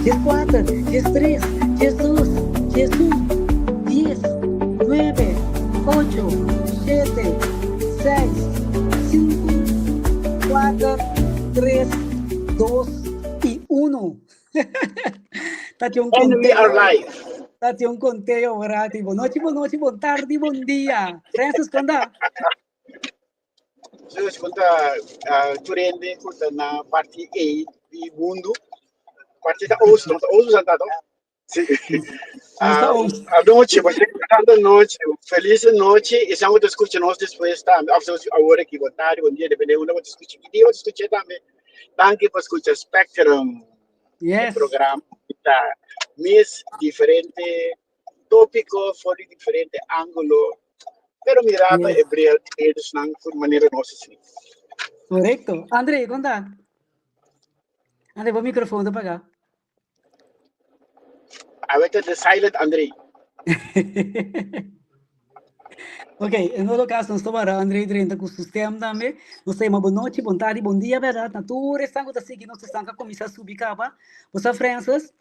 10 4, 10 3, 10 2, 10 1, 10, 9, 8, 7, 6, 5, 4, 3, 2 y 1. Tati un And we are conteo. live. Tati un conteo, orati. Boa noite, boa tarde, bom dia. Francis, conta. So, escuta, Turende, escuta na parte E e mundo, parte da Osto, Osto sentado. Sim. Não está ouvindo. A noite, você cantando a noite, feliz noite, e se você escuta nós depois, tá? A hora que boa tarde, bom dia, dependendo de onde você escuta. Que dia você escuta também. Danke por escutar Spectrum, Yes. programa, tá? Mis diferente tópico, fora diferente ângulo, pero mirava Yes. hebreu eles não por maneira nossa sim. Correcto. André, conta. André, vou o microfone apagar. Avete the silent Andrei. Ok, em todo caso, nós estamos André 30 com o sistema também. Nós temos boa noite, boa tarde, bom dia, verdade? Na tua estão assim que nós estamos a começar a subir capa. Você, Francis,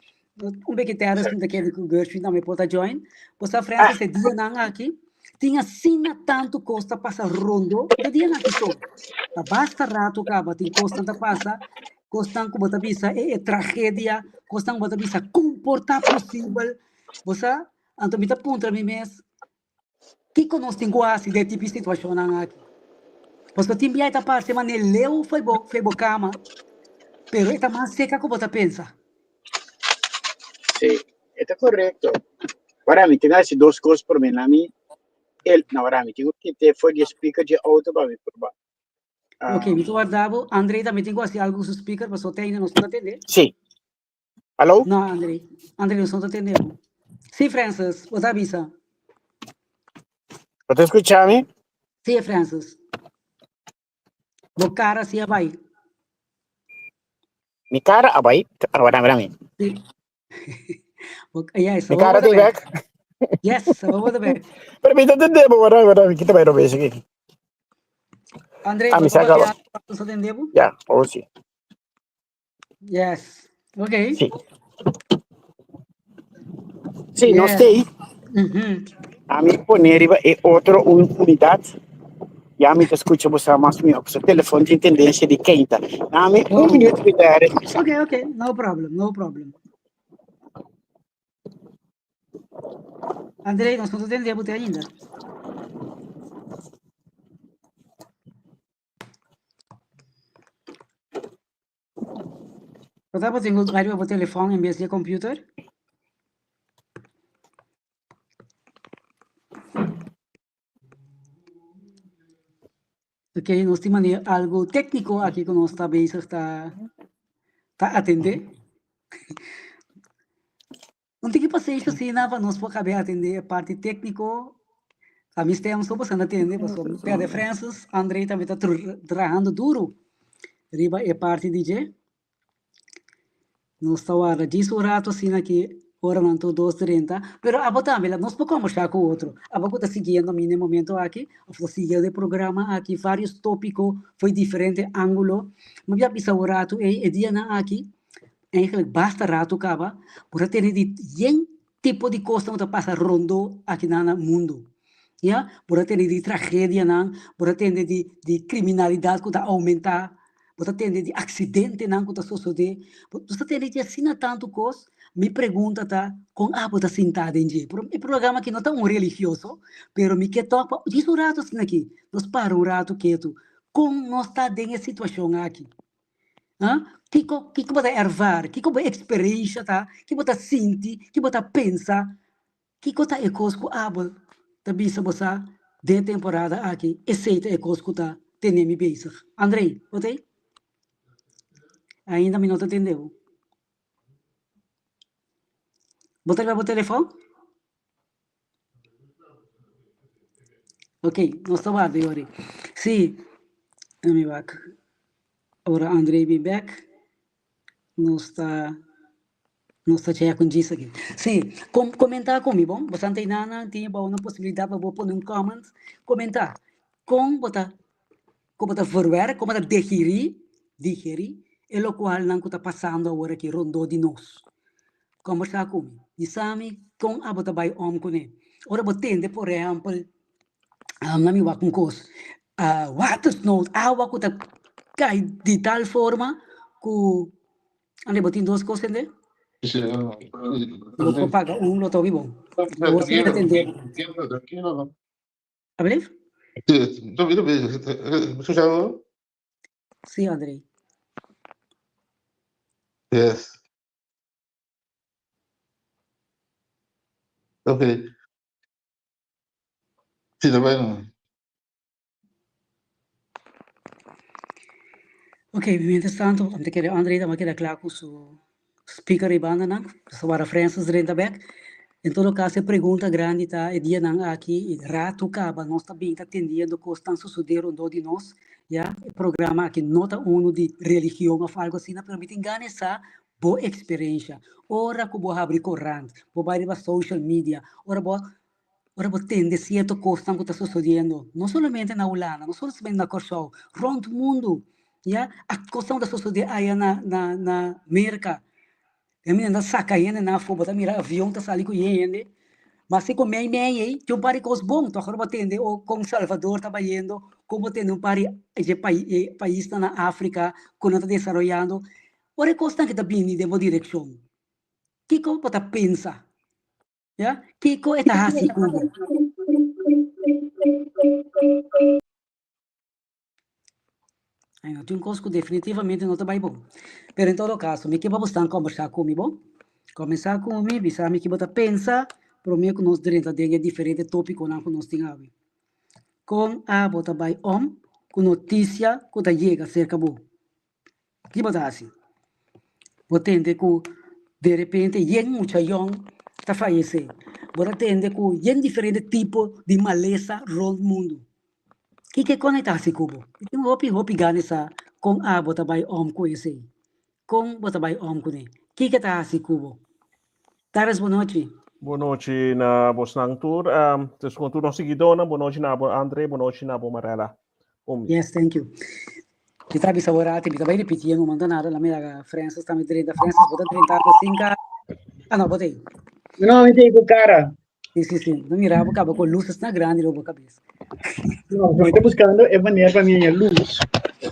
um pouquinho de áreas que quer que o Gershwin também pode join. Você, Francis, é dia não aqui. Tinha sina tanto costa passa rondo, de dia não aqui só. Tá basta rato capa, tem costa tá passa. Costan como bota bisa é tragédia, costan bota bisa comportar possível. Você, então me tá ponto mim mesmo. Que nós temos quase de tipo de situação aqui. Porque tem bem essa parte, mas ele leu foi bocama, pero esta mais seca como você pensa. Sim, está correto. Agora, me tem essas duas coisas por mim, mim. Ele, não, agora, me tenho que ter foi de speaker de auto para me provar. Ok, me guardava. André também tem quase algo no speaker, mas só tem, não estou atendendo. Sim. Alô? Não, André. André, não estou atendendo. Sim, Francis, você avisa. Pode escutar-me? Sim, Francis. O cara se vai. Mi cara, abai, agora mim. Sim. Yes, Mi cara tem back. Yes, vamos ver. Permita entender, agora, kita vai ver isso aqui. André, me você saca pode lá. atender? Já, ou sim. Yes. Ok. Sim. Sim, Yes. nós tem. A mim poner é outra unidade. E a mim te escuta você mais meu, porque o telefone tem tendência de quenta. A mim, minuto de dar. Ok, no problem. Andrei, nós estamos atendendo você ainda. Eu estava tendo o telefone em vez de computador. Ok, nós temos algo técnico aqui que nós também está atender. Não tem que passar isso assim, não, nós podemos acabar atender a parte técnica. A mim temos só passando a atender, mas o pé de Francis, Andrei também está trabalhando duro. Riba é parte DJ. Nós estamos agora 10 horas assim aqui. Ora não estou 2:30, pero a botar nós podemos conversar com o outro. A boca está seguindo no momento aqui, estou seguindo o programa aqui, vários tópicos, foi diferente ângulo. Mas já pensou o rato, é dia na aqui, eigenlijk basta rato acaba, por ter de tipo de coisa que passa rondo aqui no mundo. Ja, por ter de tragédia não, por ter de criminalidade que está aumentar, por ter de acidente não que está sucedendo, por ter de assinar tanto coisa. Me pergunta tá com botar sentado em dia. O programa aqui não está religioso, pero me quer tocar, diz um rato assim aqui, nós para um rato quieto, como nós está dentro da situação aqui. Que você ervar, que você experiência, tá? Que você sente, que você pensa, que você é coisa que também se você de temporada aqui, aceita é coisa que tá tendo me beijar. Andrei, você? Ainda me não entendeu? Você vai o telefone? Ok, nós estamos agora. Sim, I'm back. Agora Andrei be back. Nós está com isso aqui. Sim, comentar comigo, bom? Você não tem nada, tem uma possibilidade para pôr um comment, comentar. Como você verwerkt, como você digerir, e lo qual não está passando agora aqui rondou de nós. Conversar comigo. E sabe, com a bota vai com ele. Ora, botende, por exemplo, na minha com coisa, water snow, água que cai de tal forma que, ande, botin duas coisas, né? Vou pagar lo estou bom. Você não entender. A ver? Sim, Andrei. Yes. Okay. Sì, va bene. Ok, mientras tanto, antes que Andrei também queda claro com o speaker e banda, não? Para Francis renda back. Em todo caso, a pergunta grande tá é dia não aqui, rato caba, nós também tá atendendo o que está sucedendo de nós, já? O programa aqui nota uno de religião ou algo assim, não permite enganar essa boa experiência. Ora que vou abrir corrente, vou abrir para social media, ora vou tende certo coisa que está sucedendo, não somente na Holanda, não somente na Kosovo, rond o mundo, já? A coisa que está sucedendo aí na América. A menina saca ainda na foba, tá mira avião tá saindo com ele, mas se come aí, tem um par de coisas bom, tô agora batendo o com Salvador tá indo, como tem um par de país na África, quando está desenvolvendo, ora coisa que tá vindo de uma direção. Que coisa para pensar, já? Que coisa tá assim Cuba. Aí não tem um coisa que definitivamente não tá bem bom. Pero em todo caso, me que vamos conversar comigo, começar comigo, bisa me que bota pensar, para mim que nós dentro de diferente tópico não que nós temos. Com a bota vai com notícia que tá chega cerca bo. Que bota assim? Bota entende que de repente yen muita young tá fallecer. Bota entende que yen diferente tipo de maleza rond mundo. Que conecta assim cubo? Que hopi gane sa com a bota vai com esse. Com bota vai com ele. Que tá assim cubo? Taras boa noite. Boa noite na Bosnang Tour. Terus contour nosso seguidor, boa noite na André, boa noite na Marela. Yes, thank you. Kita bisa orati, bisa bem repetir, não manda nada, lá minha França está me dizendo, França, bota 35. Ah, não, botei. Não, me tem com cara. Sim. Não mirava, acaba com luzes na grande na cabeça. Não, eu estou buscando a maneira para minha luz.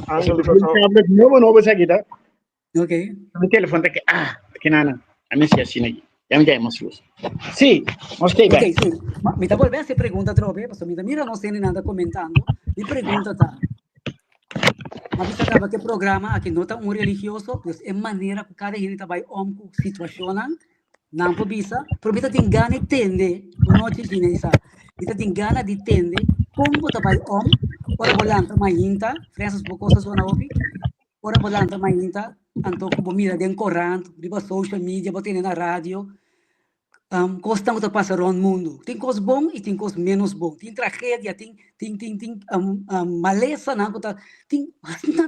Ángulo Novo aqui, tá? Ok. O telefone tá aqui, nana. A minha se assina aqui. Já me dei mais luz. Sim, mostrei bem. Ok, sim. Me está volvendo essa pergunta outra vez, porque mira, não tem nada comentando. Me pergunta, tá? Mas você acaba que programa aqui não está religioso, pois é maneira que cada gente vai com situação, não por bisa, pero você tem gana de entender, não te diz isso. Você tem gana de entender como você vai ora volanta mais inta, Francis Bocosa zona opi, ora volanta mais inta, anto como mira den corrente, riba social media, botando na rádio, coisa que passa no mundo. Tem coisas bom e tem coisas menos bom. Tem tragédia, tem maleza, tem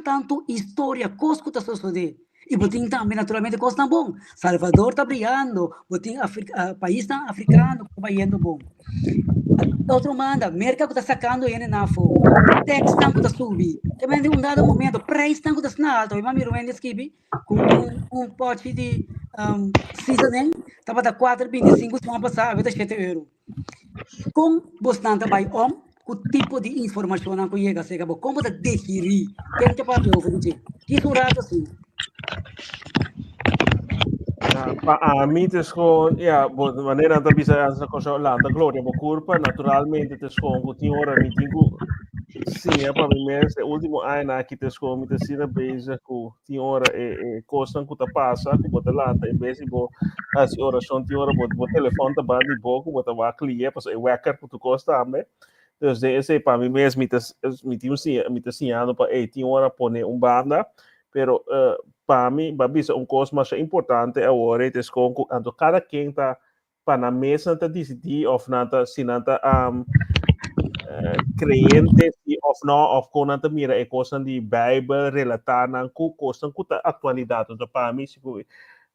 tanto história, coisas que está sucedendo. E botin também, naturalmente, coisas tão bom. Salvador está brilhando, botin país africano está indo bom. Outro manda, América que está sacando ele na fogo. Tex que está subindo. Também de dado momento, preço que está alto. E mami Ruben escreve com pote de seasoning, estava a 4,25 semana passada, vai 7 euros. Com bastante vai o tipo de informação que chega a ser, como de digerir, quem que pode ouvir? Que surado assim. mim, de maneira que bisa essa coisa lá, da glória, a curva, naturalmente, que tinha hora, me tinha sim, para mim mesmo, o último ano aqui, me tinha sido beijo, que tinha hora, coisa que passa, que bota lá, em vez de as orações, tinha hora, o telefone tá bando de boca, bota lá, cliente, para o hacker, que tu gosta também. Então, esse para mim mesmo, me tinha ano para, tinha hora, pôr banda, pero para mim, babisa coisa mais importante agora é que cada quem está para na mesa tá decidir ou não se não tá crente ou não ou quando tá mira é coisa de Bíblia relatada com coisa com a atualidade. Então para mim se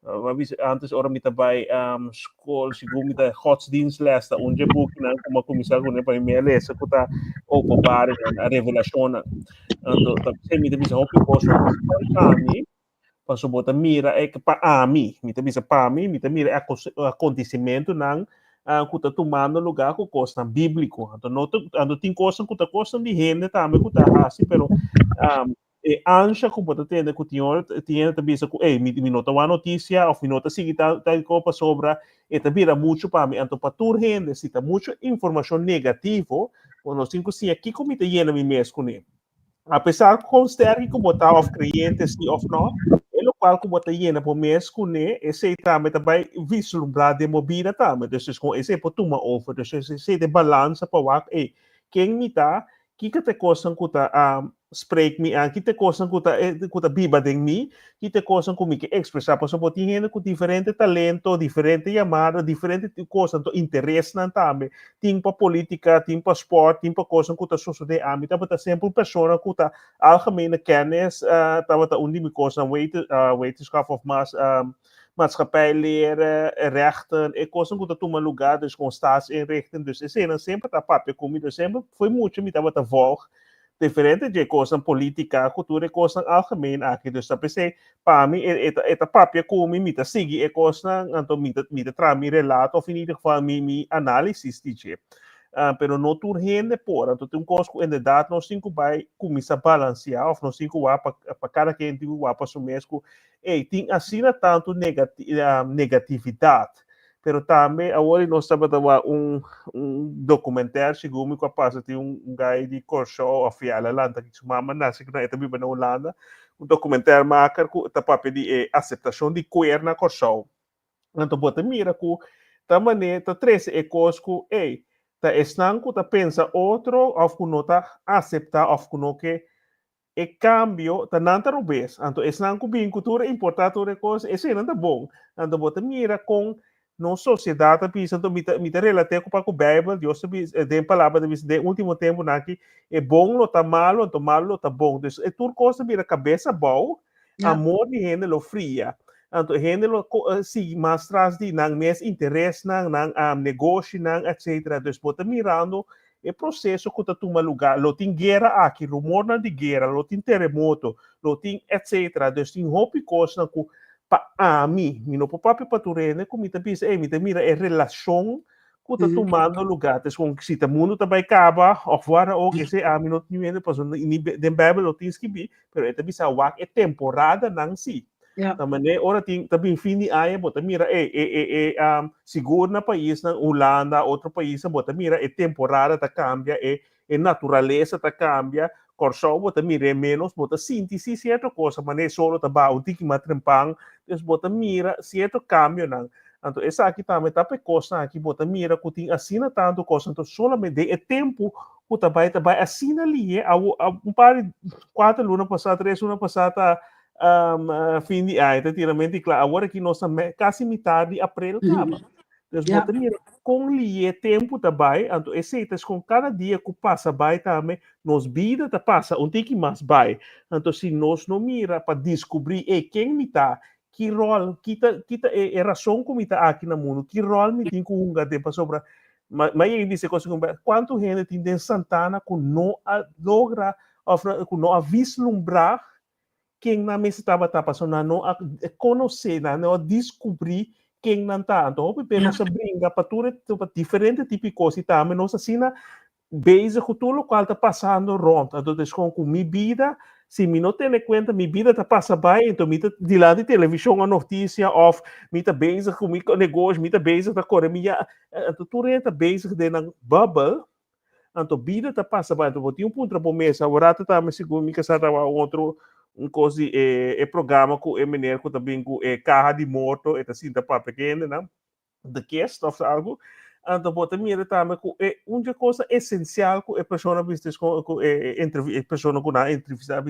babisa antes ora me vai escola se me tá godsdienstles onde book não como começar com para mim ler se que tá opa a revelação. Então se me bisa hobby coisa para mim Paso bota mira é que para mim, me também para mim, me também é acontecimento não que está tomando lugar com coisa bíblico. Então não tem coisa que está coisa de gente também que está assim, pero ancha que pode ter que tinha também que me nota uma notícia ou me nota seguir tal coisa sobre e também muito para mim. Então para toda gente necessita muita informação negativa, ou não sei se aqui como está llena me mesmo com ele. Apesar de considerar que como estava cliente sim ou não, ele qual como está llena por mês com ele, esse também vislumbrar de mobília também, então com esse por tomar over, então esse de balança para o quem me está que te coisa que tá spreek me aan, que te coisa que tá biba de mim, que te coisa que me que expressar, por exemplo, tem gente com diferente talento, diferente chamada, diferente coisa, então interesse não também, tem para política, tem para esporte, tem para coisa que tá suceder a mim, tá sempre pessoa que tá algemene kennis, tá onde coisa wetenschap of maatschappij leren, rechten, e coisa que toma lugar, dus com staatsinrichting, dus esse sempre tá papel comigo, sempre foi muito me tava volg, diferente de coisa política, cultura, coisa algemeen aqui, dus dat pensei, para mim, eta papel comigo, me tá seguir, e coisa, então me tra me relato, of in ieder geval me análise, dice. Pero não tur gente por, então tem coisa que inderdaad nós cinco vai começar a balancear, ou nós cinco vai para cada quem tem vai para o mesmo, tem assim tanto negatividade, pero também agora nós estamos documentário segundo que passa tem guy de Corso of Holanda que se chama Nasik na também na Holanda, documentário maker que tá para pedir aceitação de queer na Corso, então bota mira que também tá três coisas que ta esnan ku ta pensa outro of ku nota aceitar of ku no que e cambio ta nanta robes anto esnan ku bin cultura importatura coisa esse não tá bom anto bota mira com no sociedade pisa to mita relate com para o Bible Deus de palavra de último tempo naqui é bom lo tá malo tá bom dus é tudo coisa mira cabeça bom amor de gente lo fria anto gente lo si mas tras di nang mes interesse nang negócio nang etc. Dus bota mirando o processo que está tomando lugar, lo tem guerra aqui, rumor de guerra, lo tem terremoto, lo tem etc. Dus tem hopi coisa que para mim, não para papi paturene, como me pensa, mira é relação que está tomando lugar, dus com se o mundo também acaba, ou fora ou que se mim não tem nada, porque na Bíblia lo tem que be, pero é bisa wak é temporada nang si. Também ora tem também fim de ano, bota mira seguro na país na Holanda, outro país, bota mira temporada tá cambia, natureza tá cambia, corso bota mira menos, bota síntese certa coisa, mas solo tá bom, tem que matrempang, dus bota mira certo cambio não. Então essa aqui também tá pe coisa aqui bota mira que tem assina tanto coisa, então solamente é tempo que tá vai assina ali, par 4 lunas passada, 3 lunas passada fim de ano, praticamente, claro, agora que nós quase metade de abril acaba. Então, com o tempo também, então, com cada dia que passa vai também, nos vida tá passa, um pouquinho mais vai. Então, se nós não mira para descobrir quem me tá, que rol, que é razão como está aqui no mundo, que rol me tem com um tempo sobre, mas ele disse quanto gente tem em Santana que não logra, que não vislumbrar quem na mesa estava passando não conhecer, não descobrir quem não está. Então, o nossa brinca para tudo diferente tipo de coisa, também nossa sina base com tudo o qual está passando ronda. Então, com minha vida, se me não tenho conta, minha vida está passando bem, então me de lá de televisão a notícia of me está base com meu negócio, me está base da economia, então tudo está base de na bubble. Então, vida está passando bem. Então, tem ponto para mesa, agora está me segundo me casar outro coisa programa com o menino que também com carro de moto e assim da para pequena, né? De guest of algo. Então bota mira também com uma coisa essencial que a pessoa vistes com pessoa com na entrevista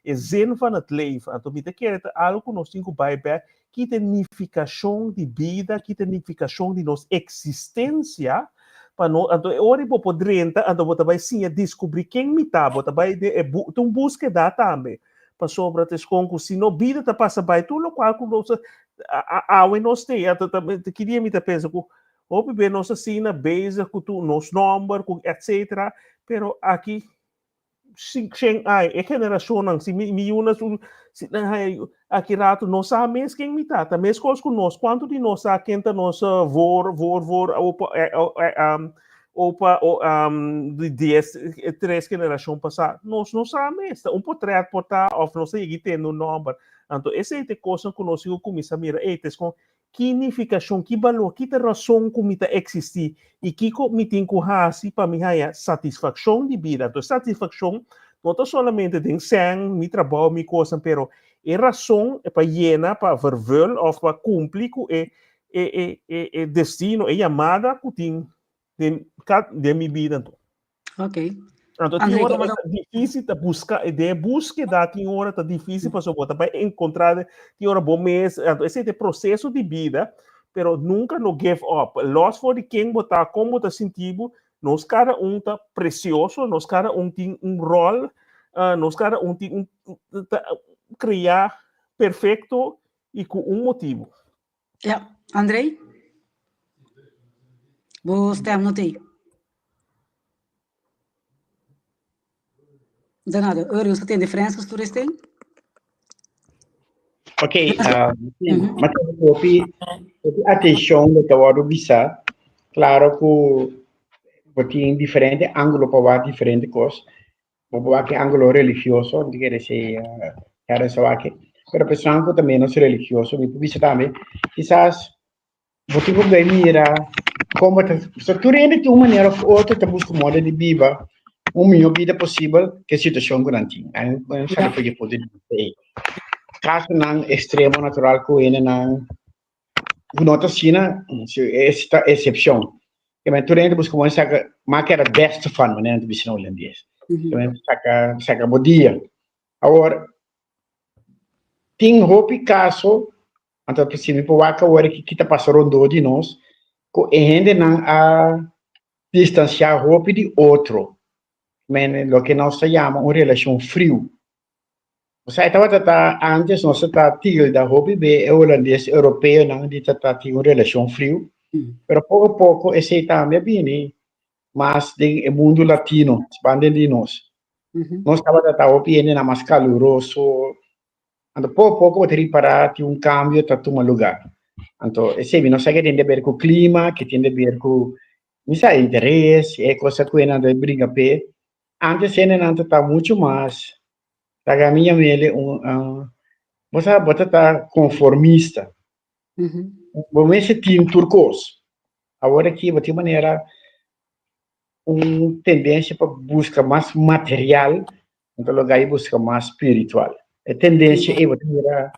é zen van het leven. Então me quer algo que nós cinco vai ver que significação de vida, que significação de nossa existência. Para nós, então hora eu poder então bota vai sim descobrir quem me tá, bota vai um búsqueda também. Para sobre as concursos, se não vida tá passa bem, tudo o qual com nossa nós tem, queria me pensar com o bem nossa sina base com tu nos número com etc. Pero aqui Sheng ai, e generação não, se me unas se aqui rato não sabe mesmo quem me tá, mesmo coisa com nós, quanto de nós a quem tá nós vor, de 10, 3 gerações passadas, nós não sabemos, portrait portar, ou não sei, tem no nome, então, essa é a coisa que nós começamos a mirar, é com que significação, que valor, que razão que me existe, e que me tem que fazer para me ter satisfação de vida. Então, satisfação não é somente de sangue, meu trabalho, minha coisa, mas é razão para llenar, para vervul, ou para cumprir com o destino, a chamada que tem de minha vida. Então. Ok. Então, tem hora é difícil de buscar, de búsqueda, tem hora é difícil para você encontrar, tem hora bom mês, então, esse é o processo de vida, mas nunca no give up. Los for de quem botar, como está sentido, nós cada tá precioso, nós cada tem rol, nós cada tem criar perfeito e com motivo. Ja, Andrei? Você anotei? De nada. Você tem diferenças que vocês têm? Ok, mas atenção do teu visa, claro que tem diferente ângulo para ver diferente coisas, para que ângulo religioso, não quer dizer, cara só aqui, mas pessoal que também não é religioso, me visa também, quizás, você vai mirar como se tu rende de uma maneira ou outra, tu busca modo de viver melhor vida possível que a situação grande. Não sabe que pode dizer. Caso não extremo natural que ele não nota China esta exceção. Que mas tu rende busca uma saca marca best fun, né, do bisno holandês. Então saca bodia. Agora tem hope caso então possível para waka hora que kita passaram do de nós com ainda não a distanciar hope de outro. Mas o que nós chamamos uma relação frio. Você estava antes nós está tido da hobby be holandês europeu não de tá tinha uma relação frio, mas pouco a pouco esse também bem, mas do mundo latino, expandendo de nós. Nós estava tá hobby ainda mais caloroso, então pouco a pouco vai reparar que cambio tá tomando lugar. Então esse nós sei que tem a ver com o clima, que tem a ver com misa interesse, é coisa que ainda de briga pe. Antes ainda tá muito mais a minha mele você tá conformista. Vamos se tem turcos. Agora aqui vai ter maneira tendência para buscar mais material, então lugar busca mais espiritual. A tendência é você mirar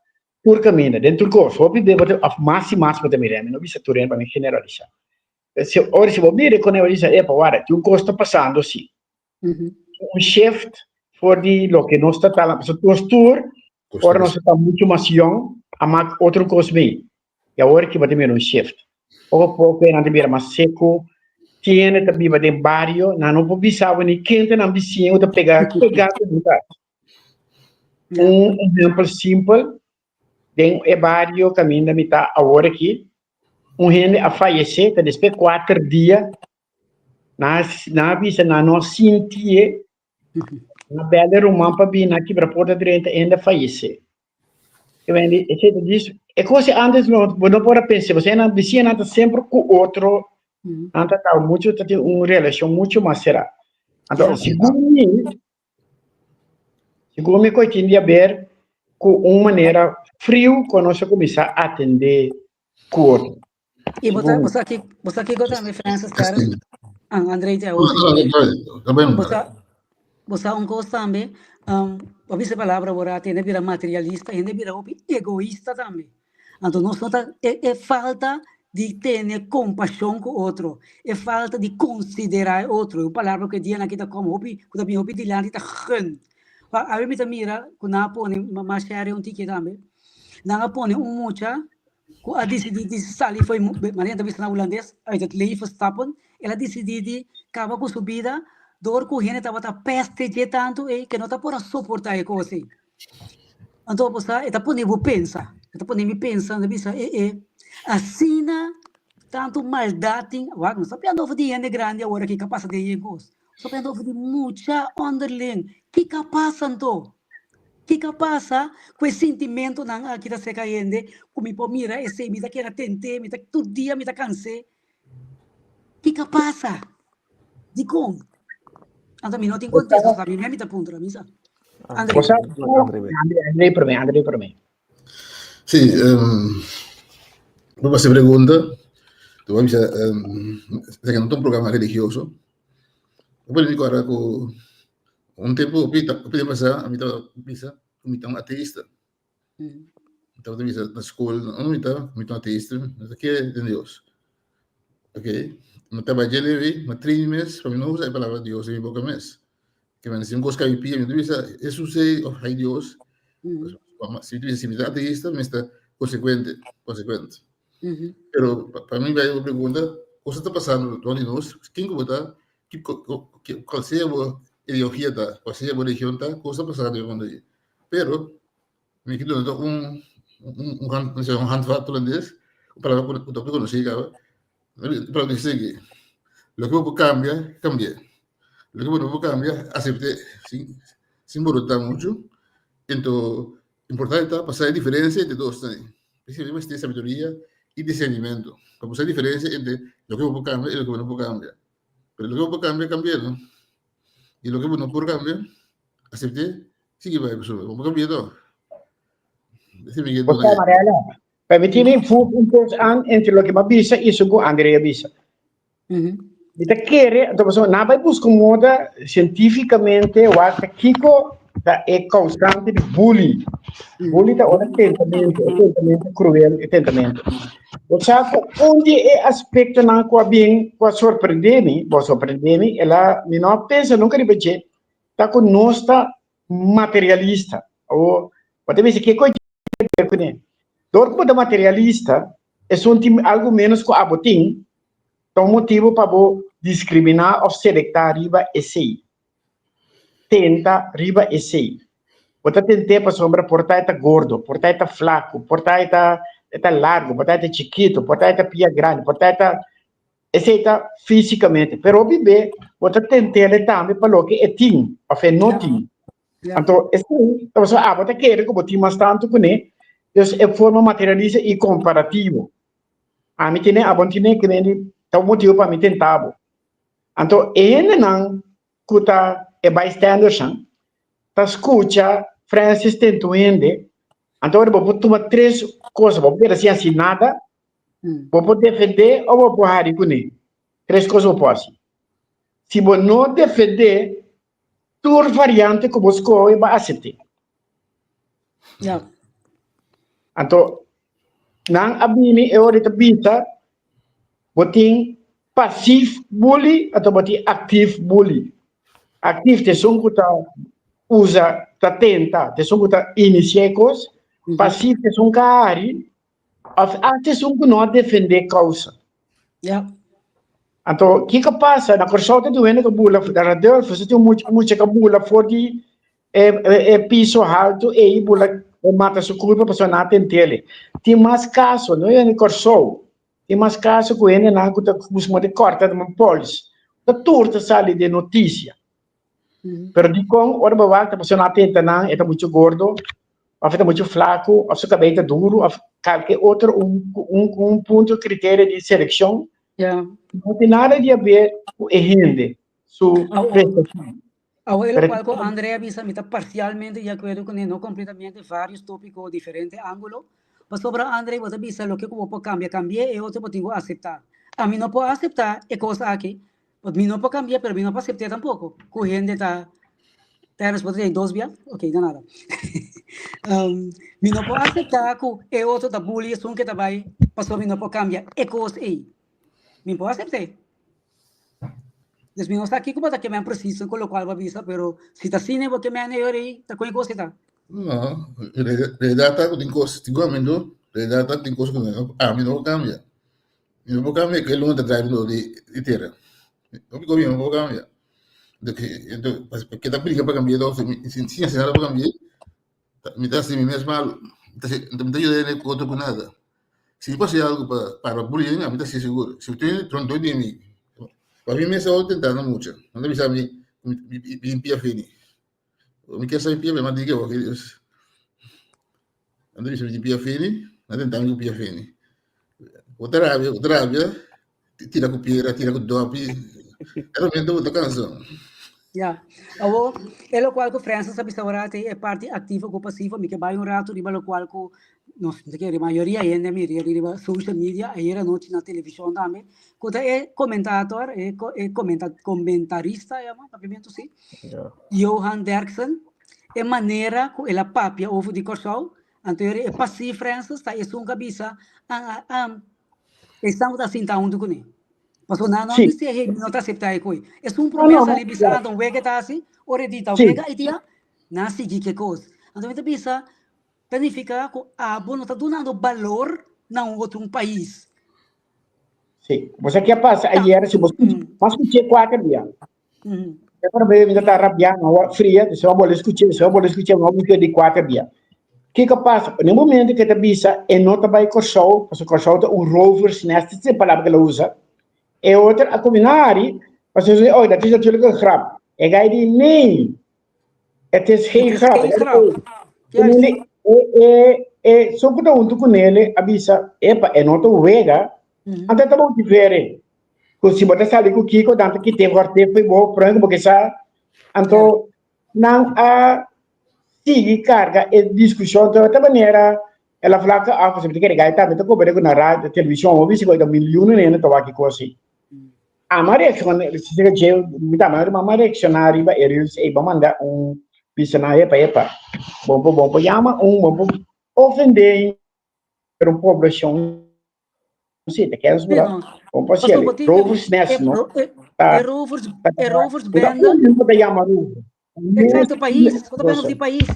turcamente, dentro turcos, hobby de você mais e mais para mirar, não bisa turendo para me generalizar. Se ora se você mira quando eu disse é para agora, tu costa passando assim. Shift for lo que nós está falando, so postura, agora nós está muito mais young, a mais outro coisa bem. E agora que vai ter shift. Pouco a pouco ainda vai mais seco, tiene também vai ter barrio, não pode pensar nem quente não vizinho de pegar lugar. Exemplo simples, tem barrio caminho da mitad agora aqui, gente a falecer, depois de 4 dias, na visa não sentia na bela romã para vir aqui para a porta direita ainda falece. É coisa antes não pode pensar, você não vizinha nada sempre com o outro, anda tá muito tem uma relação muito mais será. Então segundo me que tinha a ver com uma maneira frio quando nós começar a atender o outro. E você aqui gosta de diferenças, cara? Andrei, você gosta também, a palavra agora tem de virar materialista, tem de virar egoísta também. Então, nós é falta de ter compaixão com o outro, é falta de considerar o outro. A palavra que diz aqui está como hobby de lá está gen. A mim me mira, quando eu ponho mais sério ticket também, não põe mucha, quando a decidir de sair foi maneira de visão holandês, aí de lei Verstappen, ela decidiu de acabar com sua vida. Dor correndo estava peste de tanto que não está por suportar a coisa. Então você está podendo pensar, pensando assim tanto maldade, não sabia novo de gente grande agora que capaz de ir So pendo de mucha underling. Que pasa então? Que pasa com esse sentimento nang kita se caiende, como po mira esse me que era tente, me todo dia me cansei. Que pasa? Di com. Então me não tem contexto, sabe? Me tá punto, misa. André. André para mim. Sí, luego se pregunta, tú vas a que no es un programa religioso. Después me acuerdo que un tiempo, pide pasar, a mí estaba un ateísta. Estaba en la escuela, no me estaba ateísta, no sé qué de Dios. Ok, me estaba lleno de matrimonio, para mí no usa la palabra Dios en mi boca mes. Que me decían cosas que me piden, me dice, Jesús es, oh, hay Dios. Si tú dices, si me está ateísta, me está consecuente. Pero para mí hay una pregunta, ¿qué está pasando con nosotros? ¿Quién está? ¿Cuál sea la ideología? ¿Cuál sea la religión? ¿Qué está pasando con ellos? Pero me quito un handvato holandés, para que tú conozcas, para decir que lo que puedo cambiar, cambié. Lo que puedo cambiar, acepté, sin brotar mucho. Entonces, importante es pasar la diferencia entre todos. Principalmente sabiduría y discernimiento. Para pasar la diferencia entre lo que puedo cambiar y lo que no puedo cambiar. Pero lo que puedo cambiar, cambié, ¿no? Y lo que no puedo cambiar, acepté, sí que va a pasar. ¿Cómo cambié todo? Decime que Você amarela. Para mim tem um pouco entre o que me avisa e o que André avisa. Então, então você não vai buscar moda cientificamente, eu acho que Kiko é causante de bullying. Bullying é um tentamento cruel, tentamento. Você sabe, onde é aspecto não que bem, que surpreende-me, ela não pensa nunca de budget, tá com nós materialista. Ou pode ver que coisa com ele. Dorco da materialista é algo menos que abotim. Então, motivo para discriminar ou selectar riba esse. Tenta riba esse. Você tenta para sombra portar gordo, portar flaco, portar largo, portar chiquito, portar pia grande, portar esse fisicamente. Pero bebê, você tenta também para o que é tim, ou é não tim. Então, você você quer que você mais tanto com ele, é forma materialista e comparativo. A mim tem a bontine que nem então motivo para mim tentar. Então, ele não cuta é bystander, tá escuta Francis tentuende. Então, eu vou tomar três coisas, vou poder assim nada, vou poder defender ou vou porrar com ele. Três coisas eu posso. Se eu não defender, toda variante que você escolhe vai aceitar. Então, não abini eu ahorita bita, botin passive bully atau botin active bully. Active te sungguh usa ta tenta, te sungguh ta iniciecos, passive te sungguh hari, te sungguh não defender causa. Então, o que passa na corsote do ano que bula da radar, você tem muito que bula for de piso alto e bula mata sua culpa para não atender. Tem mais caso, não é no corso. Tem mais caso que ele não costuma de corta de uma polis. Da turta sale de notícia. Pero de com ora bawa a pessoa não atenta não, é muito gordo, ou é muito flaco, ou sua cabeça é duro, ou qualquer outro ponto critério de seleção. Não tem nada de a ver com a gente, sua prestação. Ahora, lo cual Andrea avisa, está parcialmente de acuerdo con él, no completamente, varios tópicos, diferentes ángulos. Pues sobre Andrea, vos avisa lo que como puedo cambiar, y otro tengo que aceptar. A mí no puedo aceptar, es cosa aquí. Pues mí no puedo cambiar, pero mí no puedo aceptar tampoco. Cogiendo te responde dos vías, ok, de nada. Mí no puedo aceptar que el otro está bullying, son que está ahí, pasó mí no puedo cambiar, es cosa ahí. Mí puedo aceptar. Desde no está aquí como está que me han preciso con lo cual va a avisar, pero si está cine porque me han ido ahí, está con cosa está. No, realidad tem coisas, igualmente, realidad tem coisas que a mim não cambia. Eu não vou cambiar que ele não está trazendo de terra. Eu não vou cambiar. Então, porque está briga para cambiar, se nada para cambiar, me está assim mesmo mal, me está ajudando com outro com nada. Se passa algo para bullying, a mim está seguro. Se eu tenho pronto de mim, Para mí me está tentando mucho. No me avisa a mí, mi pia fini. Mi que sai pia, me mandi que vos. No me avisa mi pia fini, no tentando mi pia fini. Otra rabia, tira com pira, tira com dope. Era mesmo outra canção. Ja, abo, é o qual que França sabe restaurante é parte ativa ou passiva, me que vai rato, riba o qual que nós, que a maioria ainda me riba social media, aí era noite na televisão também, quando é comentador, é comentarista, é uma pavimento sim, Johan Derksen, é maneira que ela papia ovo de corção, anterior é passivo França, está é um cabeça, estamos assim tá onde com Mas não Sim. disse não está aceptando coi. É um promessa ali bisa então vega tá assim, ora dita vega e dia na seguir que coisa. Então então bisa planificar que a não está dando valor na outro país. Sim. Você quer passar ayer se você mas que 4 dias. Agora bem, ainda tá rabiando, fria, você vai escutar um vídeo de 4 dias. Que passa? No momento que a bisa é nota vai corção, porque corção é um rovers nesta palavra que ela usa. E outra a combinari, mas você diz, dat is natuurlijk een grap. En ga je die, nee, het is geen grap. Só que eu com ele, avisa, epa, é nota wega, até tá bom diferente. Se você sabe que o Kiko, tanto que tem corte, foi bom, frango, porque sabe, então, não há sigue carga e discussão de outra maneira. Ela fala que você tem que regar, tá, então, como na rádio, televisão, eu vi se coisa milhões, né, tô aqui com assim. A reação, se você me reaccionar, eles vão mandar pisaná, epa, bom, chama bom, ofender a população, não sei, quer dizer, bom, pode ser, rovers nessa, não? É rovers banda. Exato, país, todo bem no país.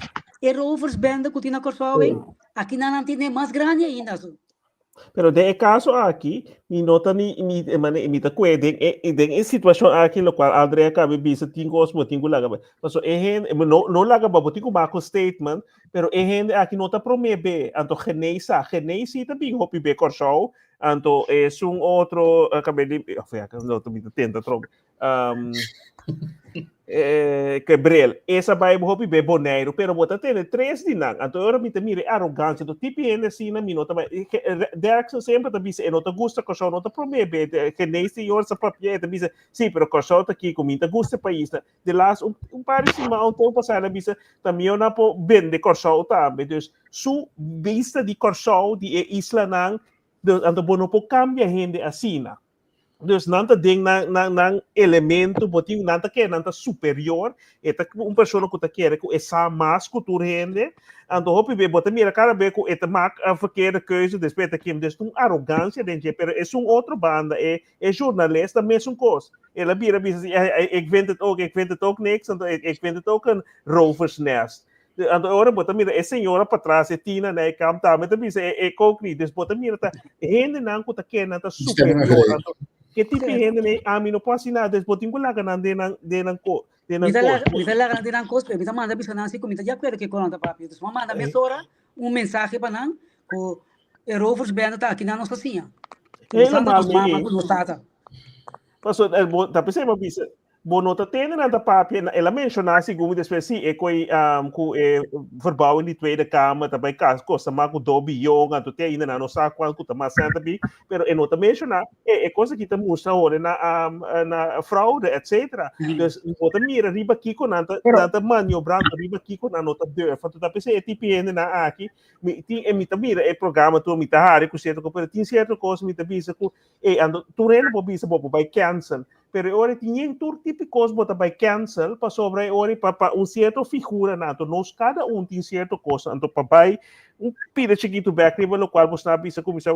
É rovers banda que tinha corção, aqui não tem mais grande ainda. Pero de caso aqui, me nota me ta cuede em situação aqui no qual Andrea cabe bisa tingo os motingo laga ba. Paso no laga ba botingo ba ko statement, pero aqui nota promebe anto geneisa também hopi be corso, anto es un outro cabe de foi acá no to me tenta trom. Quebrel, essa vai hopi be boneiro, pero bota tem 3 dinang, anto ora me mire arrogância do tipo assim na minota, mas Derksen sempre tá bisa, não tá gusta corso, não tá promebe, que nem se yor sa papia, tá bisa, sim, pero corso tá aqui comigo, tá gusta país, de las parecima um tempo passado bisa, também eu não po vende corso também, então su vista de corso de isla nang, anto bono po cambia gente assim, na. Dus nanta ding nang elemento boting nanta que nanta superior eta pessoa que tá quer que essa mais cultura rende ando hopi be bota mira cara be que eta mak a verkeerde keuze después tá kim des arrogância dentro pero é outro banda é jornalista mesmo coisa ela vira ik vind het ook niks ando ik vind het ook een roversnest ando ora bota mira é senhora para trás é tina né cam tá mas também é concreto des bota mira tá rende nang que tá quer nanta superior ando que tipo de gente a mim não posso nada depois tenho lá ganhando de coisa me manda bisa nasi comida já quero que conta papi então manda mesora mensagem para não que rovers band tá aqui na nossa cidade ela mal me passou tá pensando bisa bonota tende na da papi ela mencionasse como depois sim é coi verbouwen die Tweede Kamer daarbij kosta maar com dobiong en tot ainda não sabe quanto tá mais santa bi pero é nota mencionar é coisa que tá mostra ora na fraude etc dus nota mira riba aqui com nanta maniobrando riba aqui com nota deur fa tu tá pensando é tipo ainda na aqui me tá mira é programa tu me tá hare com certo pero tem certo coisa me tá bisa com ando tu reno bo bisa bo vai cancel pero ora tinha tur típicos bota by cancel para sobre ora para certo figura nato nós cada tem certo coisa então papai pida chiquito back nível no qual você bisa começar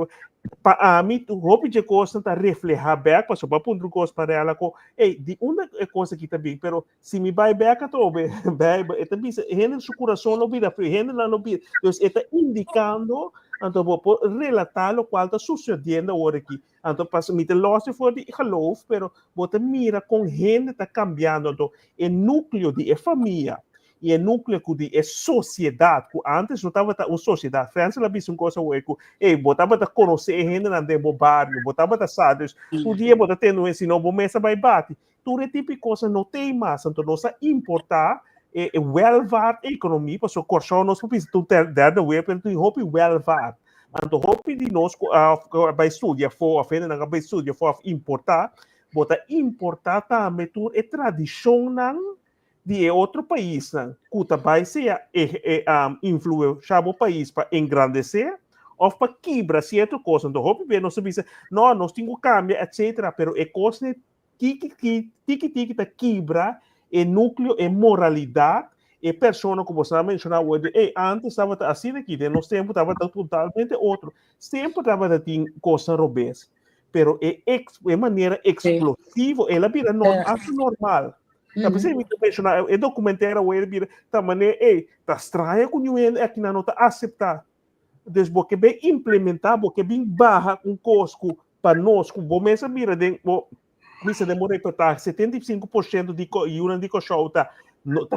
para a mim tu hope de coisa tá reflejar back para sobre ponto coisa para ela com de uma coisa que também pero se me vai back to vai também rende seu coração no vida free rende lá no vida então está indicando então vou relatar o qual está sucedendo agora aqui então passa me te losse for de geloof pero bota mira com gente está cambiando então o núcleo de família e é núcleo que é sociedade, que antes não estava uma sociedade. França lá disse uma coisa que botava a conhecer gente na demo bairro, botava a saber, o dia botava tendo ensino, bom mesa vai bate. Tudo tipo de coisa não tem mais, então nós importar welvaart economie, pas so corso nós popis tu derde web en tu hopi welvaart. Anto hopi di nós by studia for afende na by studia for importar, bota importar também tu é tradição nang de outro país nang. Kuta by se influi chabo país para engrandecer ou para quebrar certa coisa. Então hopi bem nós sabia, não, nós temos cambio, etc. Pero é coisa tiki ta quebra e núcleo e moralidade e persona como você mencionava antes estava assim aqui de nós tempos estava totalmente outro sempre estava de coisa robês pero é maneira explosiva ela vira normal tá pensando me mencionar é documentário o ele vira tá maneira tá estranha com o ele aqui na nota aceitar desde que bem implementar porque bem barra com cosco para nós com bom mesa vira de se demora para 75% de uma de show tá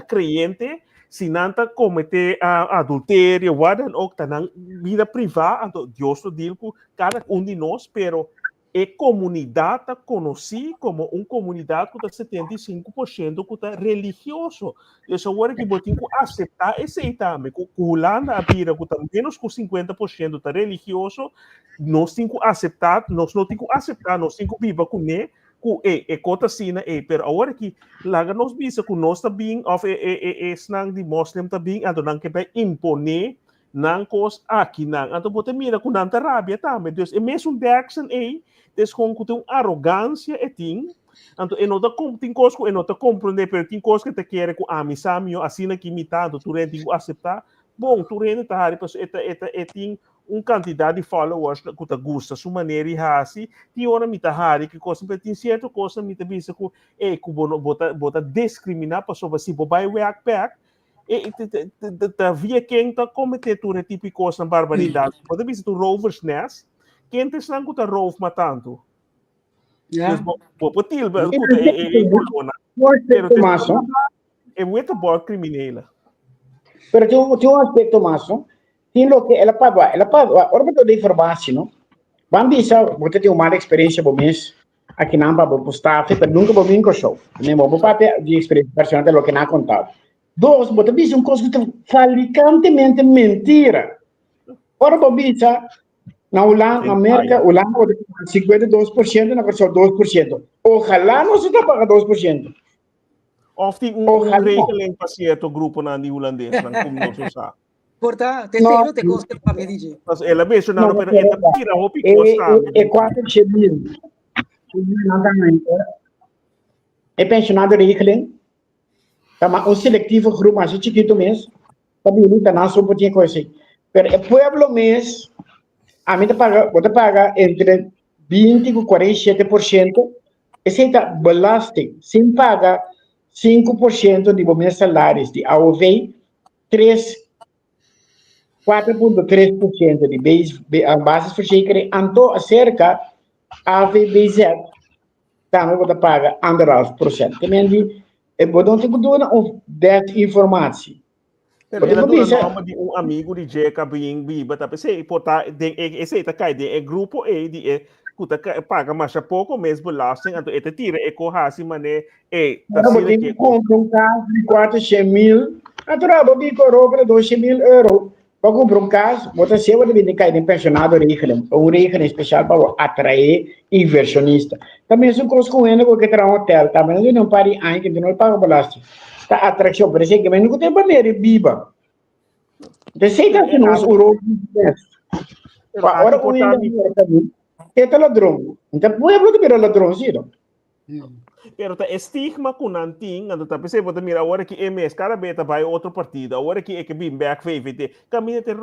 crente se não tá cometer adultério ou tá na vida privada Deus lo diz com cada de nós pero é comunidade tá conhecida como uma comunidade que tá 75% que tá religioso isso agora que botinho aceitar esse também com Holanda a vira que tá menos que 50% tá religioso nós temos que aceitar nós não temos que aceitar nós temos que viver com ele cota sina pero agora que laga nos bisa que nós também of snang de muslim também ando nang que vai imponer nang cos aqui nang ando bote mira com nanta rabia também dus é mesmo Bergson des com tem arrogância ting ando enota com tem cos que enota compreender pero tem cos que te quer com amisamio assim que imitado tu rende aceitar bom tu rende tá hari pas tem quantidade de followers que tu gosta sua maneira e assim tem hora me tahari que coisa tem certo coisa me te visa que bota discriminar para sobre se bobai back tá via quem tá cometer tudo tipo de coisa barbaridade pode visa tu rovers nest quem te não que tá rov matando potil é muito bom criminal pero tem um aspecto mais tem lo que ela paga ora betul de informasi no bambi sa você tem uma experiência bom mês aqui na Amba bo staff pero nunca bom vinco show nem bom papel de experiência personal de lo que na contado dos você diz coisa que falicantemente mentira ora bom bisa na Holanda na América Holanda 52% na versão 2% ojalá não se tá paga 2% of tem regeling para certo grupo na holandês como nós usamos Porta, terceiro te costa para me dizer. Mas ela mencionou pero ela tira o pico é 4.000 é pensionado regeling tama um seletivo grupo mais chiquito mês também ele tá na sua botinha coisa pero é pueblo mês a mim te paga entre 20 e 47% esse tá belasting sem paga 5% de meus salários de AOV 4,3% de basisverzekering en to cerca AVBZ também você paga 1,5%. Também de não tem que dar dessa informação. Pero ela dona nome de amigo de Jeca bem viva, tá pensei portar esse tá cai de grupo de kuta paga mais pouco mesmo belasting, então ele tira corrasi mané tá sendo que compra carro de 400.000, atraba bico roupa 200.000 euros. Para comprar caso, você se vai vir cair em pensionado regeling, ou regeling especial para atrair inversionista. Também são coisas com ele que terá um hotel, também não pare aí que não paga belasting. Tá atração, por exemplo, mas não tem maneira viva. De certa que nós o agora o ele também é ladrão. Então, o pueblo também é ladrãozinho. Pero tá estigma com nanting, ando tá pensei botar mira agora que MS cara beta vai outro partido, agora que é que bem back VVT, caminha ter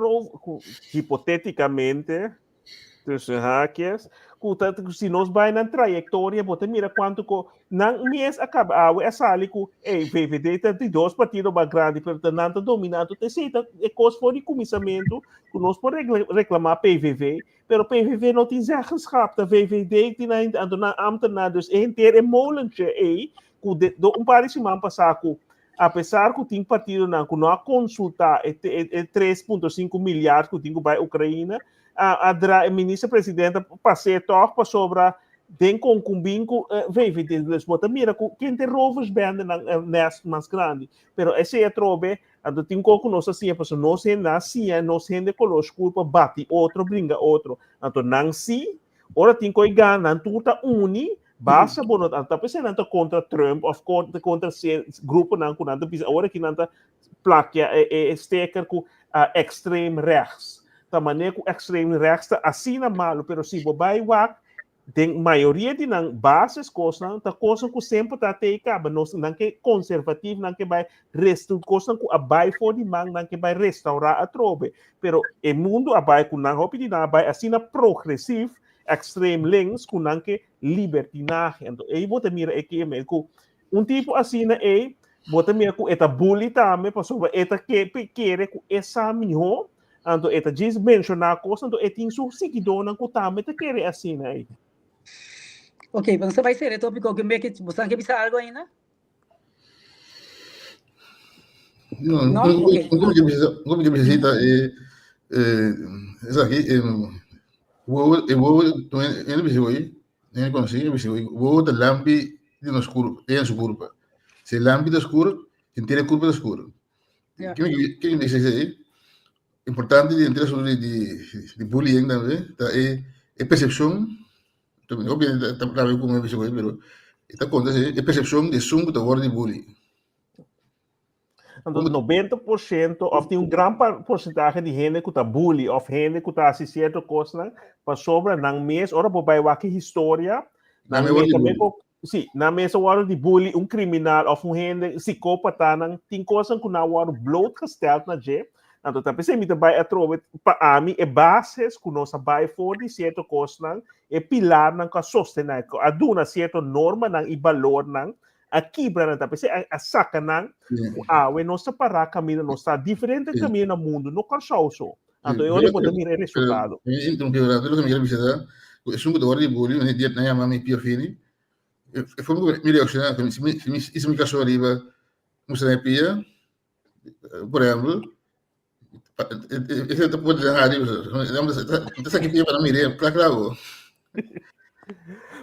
hipoteticamente dos hackers, se nós vai na trajetória, botar mira quanto co não mês acaba essa ali com VVT tem dois partidos mais grandes, pero não tá dominado, tem seita é coisa for de comissamento, que nós podemos reclamar PVV, pero PVV não tem zeggenschap, da VVD tem ainda na ambtenaar, dus inteiro é molentje que do paar semana passado apesar que tem partido não consultar 3,5 milhares que tem para a Ucrânia, a ministra-presidenta passou sobre den concubinco vive des bota mira quem te rovers bende nest mais grande pero esse é trobe ando tem coco nós assim para nós nascia nós rende conosco culpa bate outro brinca outro então não se ora tem coi gana tuta uni basta bono anta pensando contra Trump of contra grupo não com anta ora que nanta placa sticker com extreme rechts da maneira que extreme rechts assina malo pero se bobai wak tem maioria de não bases coisas tá coisa que sempre tá te acaba não que conservativo não que vai resto coisa que abai for de man não que vai restaurar a trobe pero o mundo abai com não hope de não abai assim na progressivo extreme links com não que libertinagem então aí bota mira aqui mesmo tipo assim é bota mira com eta bully também passou eta que quer com essa melhor então eta diz mencionar coisa então tem su seguidor não que também te quer assim aí. Ok, você vai ser tópico que você quer pensar algo ainda? Não, ok. como que precisa essa aqui vou não consigo vou da lampi de no escuro tem su curva se lampi de escuro tem curva de escuro que me diz aí importante de entrar sobre de bullying também tá é percepção obviamente também como eu disse pero está acontece é percepção de som que tá de bullying. Então, 90% ou tem grande porcentagem de gente que está bullying ou gente que está assistindo coisas para sobre não mês ora por baixo aqui história na mesa hora de bullying criminal ou gente psicopata não tem coisas que não hora bloat gesteld na je então tá pensando me também a trove para mim é bases que nós vai for de certo coisas não é pilar não que sostener a duna certa norma não e valor não aqui para tá pensando a saca não we não está para caminho não está diferente caminho no mundo não cansou só então eu vou mirar resultado então que eu não me lembro é um do de bullying né dia na mami pia fini foi me reacionar como se isso me cansou arriba musa pia por exemplo esse tá pode dar ali não tá aqui pia para mim para claro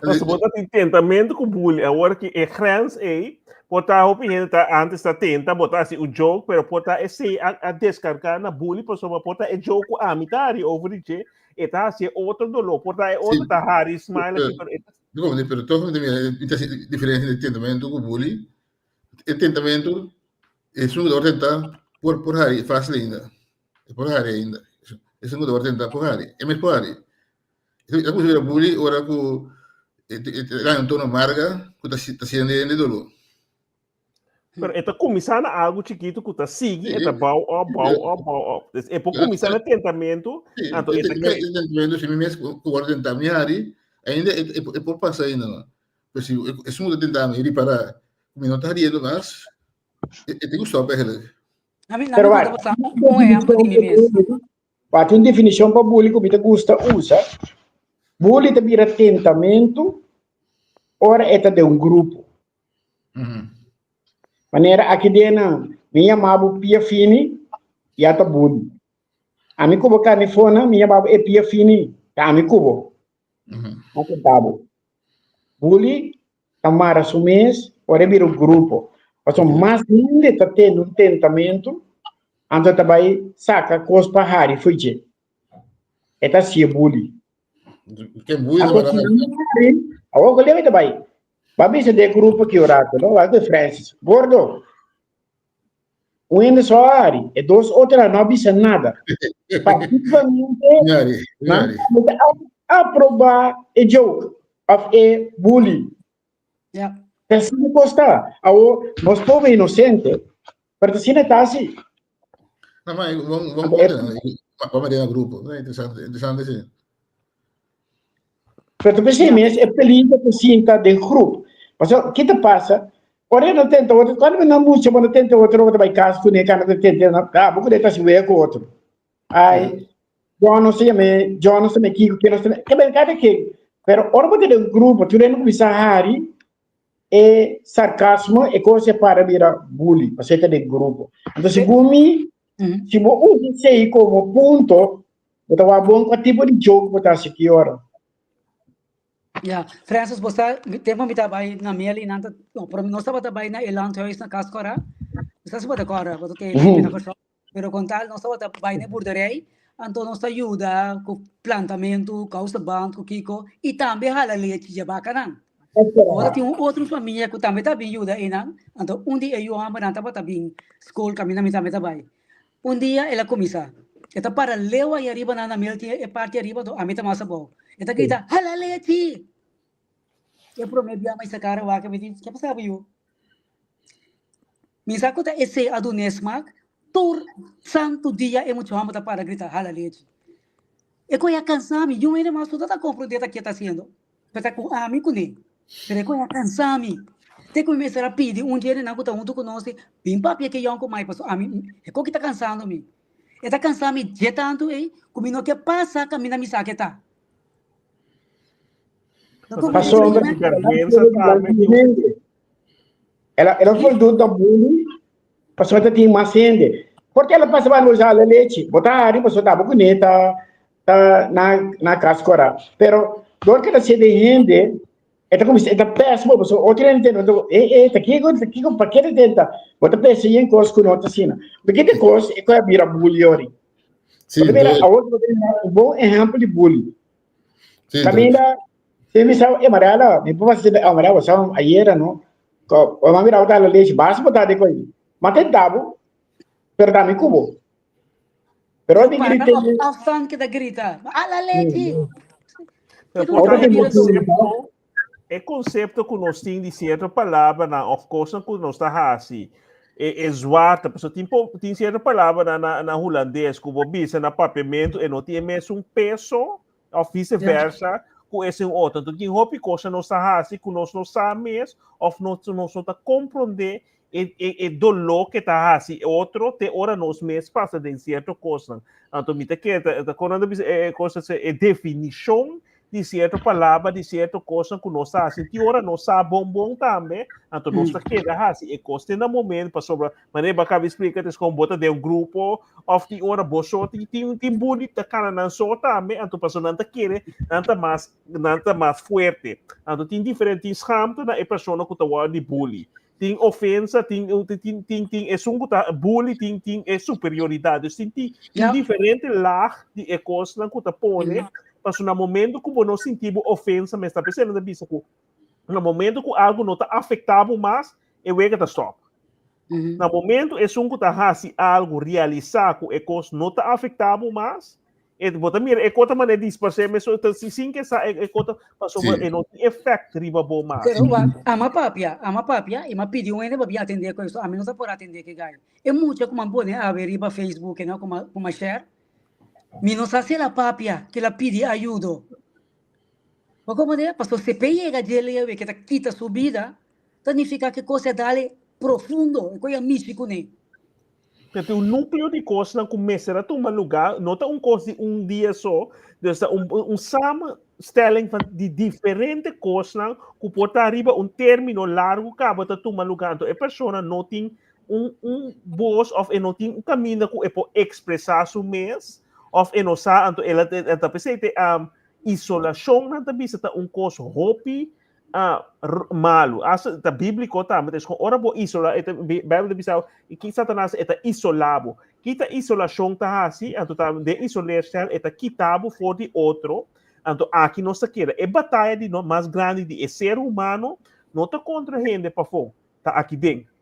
mas bota tentamento com bullying agora que é grande aí botar a opinião antes da tenta botar assim o jogo pero botar esse a descargar na bullying por sobre botar é jogo amitário over de eta assim outro dolor botar é outro da Harry Smile pero todo diferente de tentamento com bullying tentamento é um dor tentar por Harry fácil ainda por Harry ainda é um dor tentar por Harry é mais por Harry eu considero bullying ora com lá em torno amarga que está sendo de dolor. Pero está começando algo chiquito que está seguindo, está bau. É por começar o tentamento. Então, tentamento, se me mesmo com o tentamento, ainda é por passar ainda, não. Mas se é um tentamento ir para o minuto ariendo mas tem que stopar ele. Pero não é amplo de mim mesmo. Para ter definição para bullying que me gusta usa. Bullying te vira tentamento, ora é de grupo. Maneira aqui dentro, minha mabu pia fini, e ata bullying. A mim cubo canifona, minha mabu é pia fini, tá a mim cubo. Não tabo. Bullying, tamara sumes, ora vira grupo. Mas mais ninguém tá tendo tentamento, então tá vai saca coisa para Harry, foi je. É tá se bullying. Que bullying agora que leva também babi se de grupo que orato não vai de Francis gordo o ainda só Ari e dois outras não bisa nada particularmente aprovar e joke of a bully pensando costa ao nós povo inocente pertencente tá assim não mas vamos ver no grupo é interessante sim. Pero pensei mesmo, é feliz que sinta do grupo. Mas o que te passa? Ora não tenta outro, quando não música, quando tenta outro vai casa, tu nem cara de tenta, vou deixar se ver com outro. Ai, eu não sei me que não sei, que bem cada que. Pero ora pode ter grupo, tu não precisa Harry, é sarcasmo é coisa para virar bullying, você está de grupo. Então, segundo mim, se você usa isso aí como ponto, você vai bom com o tipo de jogo que você está aqui. Francis, você tem uma trabalho na minha linha, para mim, nós estamos trabalhando na Elan, na Cascora, você está sabendo agora, você tem na pessoa, pero com tal, nós estamos trabalhando na Borderei, então nós ajuda com plantamento, causa banco, Kiko, e também a leite de bacana. Agora tem outra família que também está bem ajuda, então dia eu amo, não estava bem, escola, caminho, também trabalho. Dia ela começa, está para leu aí arriba na milk, é parte arriba, a mim está mais bom. Ita grita, hala leite! Eu prometo mais essa cara, que me diz, que passava eu? Misa ko ta esse adunesmak, tur santo dia é muito amo para gritar hala leite. E ko ya cansami, eu ainda mais tudo tá compreendendo que está sendo. Peta com ami com ele. Pero ko ya cansami. Te ko me será pedir dia na conta junto conosco, bem papi que eu com mais passo ami, é ko que tá cansando me. Está cansando de tanto como não que passa caminha me saqueta. Passou ela foi do bullying, passou a ter mais gente. Porque ela passava a usar a leite, botar ali, passou a bonita, tá na cascora. Pero, do que ela se rende, ela começa, ela péssima, passou, outra gente, tá aqui, para que ele tenta, bota peça em coisa com outra cena. Porque de coisa, é que é vira bullying ori. Sim, a outra é um bom exemplo de bullying. Também se me sabe, é amarela, me pode ser amarela, só ayer, não? O mami rauta a leite, basta botar de coisa. Mas tem tabo, pero também cubo. Pero eu grita. A fã que da grita, a leite. É conceito que nós temos de certa palavra na of course que nós está assim. É zwarte, pessoal tem certa palavra na holandês que você na papamento e não tem mesmo peso, ou vice-versa. Com esse outro, então quem houve coisa não está assim, que nós não sabemos, ou não está compreender e dolor que está assim, outro te ora nós mesmos passa de certa coisa, então me que quando coisa é definição de certa palavra, de certa coisa que nós está assim, que ora nós sabe bom também, então nós está queda assim, e costa no momento para sobre, maneira para explicar isso como bota de grupo, of die ora bosso tem bonita cara não só também, então para não querer nada mais forte, então tem diferentes ramos na pessoa que está de bully. Tem ofensa, tem é sunguta bully, tem é superioridade, tem diferente lar de coisa que está pone. Mas no momento que não sentimos ofensa, mas está pensando na bisa que no momento que algo não está afetado mais, é o que está stop. No momento é que está se algo realizar que a coisa não está afetado mais, e bota mira, é outra maneira de expressar, mas sim que essa é outra passou e não tem efeito riba bom mais. Pero ama papia, e me pediu ainda para atender com isso, a mim não está por atender que gai. É muito como pode haver riba Facebook, não como share. Mi non sa se la papia que la pide ayuda. O como de, pastor, se pega de ele que ta quita sua vida, significa que coisa dale profundo, e coisa místico ne. Porque o núcleo de coisas não começa a tomar lugar, não está coisa dia só, samenstelling de diferentes coisas que pode arriba término largo que acaba de tomar lugar. Então, a pessoa não tem voz ou não tem caminho que pode expressar seu mês. Of enosa anto ela pensei isolação na também está coisa hobby malo asa ta bíblico também es com ora bo isola Bíblia bisa e que Satanás está isolado kita isolação tá assim anto tá de isolation está quitado for de outro anto aqui não se quer é batalha de mais grande de ser humano não tá contra gente para fora tá aqui dentro.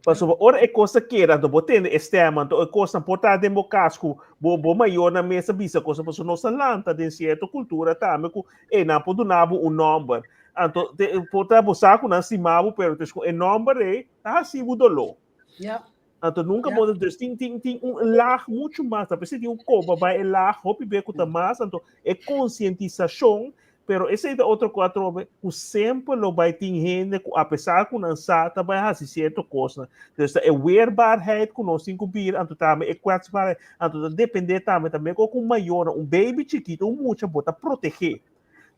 Mas ora é coisa que era do botende externo, então é coisa portar demo casco, bo maior na mesa bisa coisa para nossa lanta de certa cultura também que é na podunabo número. Então portar bo saco na cima, pero tem número é tá assim o dolor. Então nunca pode tem lar muito mais, tá precisa um coba vai lar, hope be que tá mais, então é conscientização. Pero esse é outro quatro, o sempre não vai ter gente, apesar que não sabe, vai fazer certa coisa. Então, é weerbaarheid que nós temos que vir, é kwetsbaarheid, depender também com maior, baby chiquito, muito bota proteger.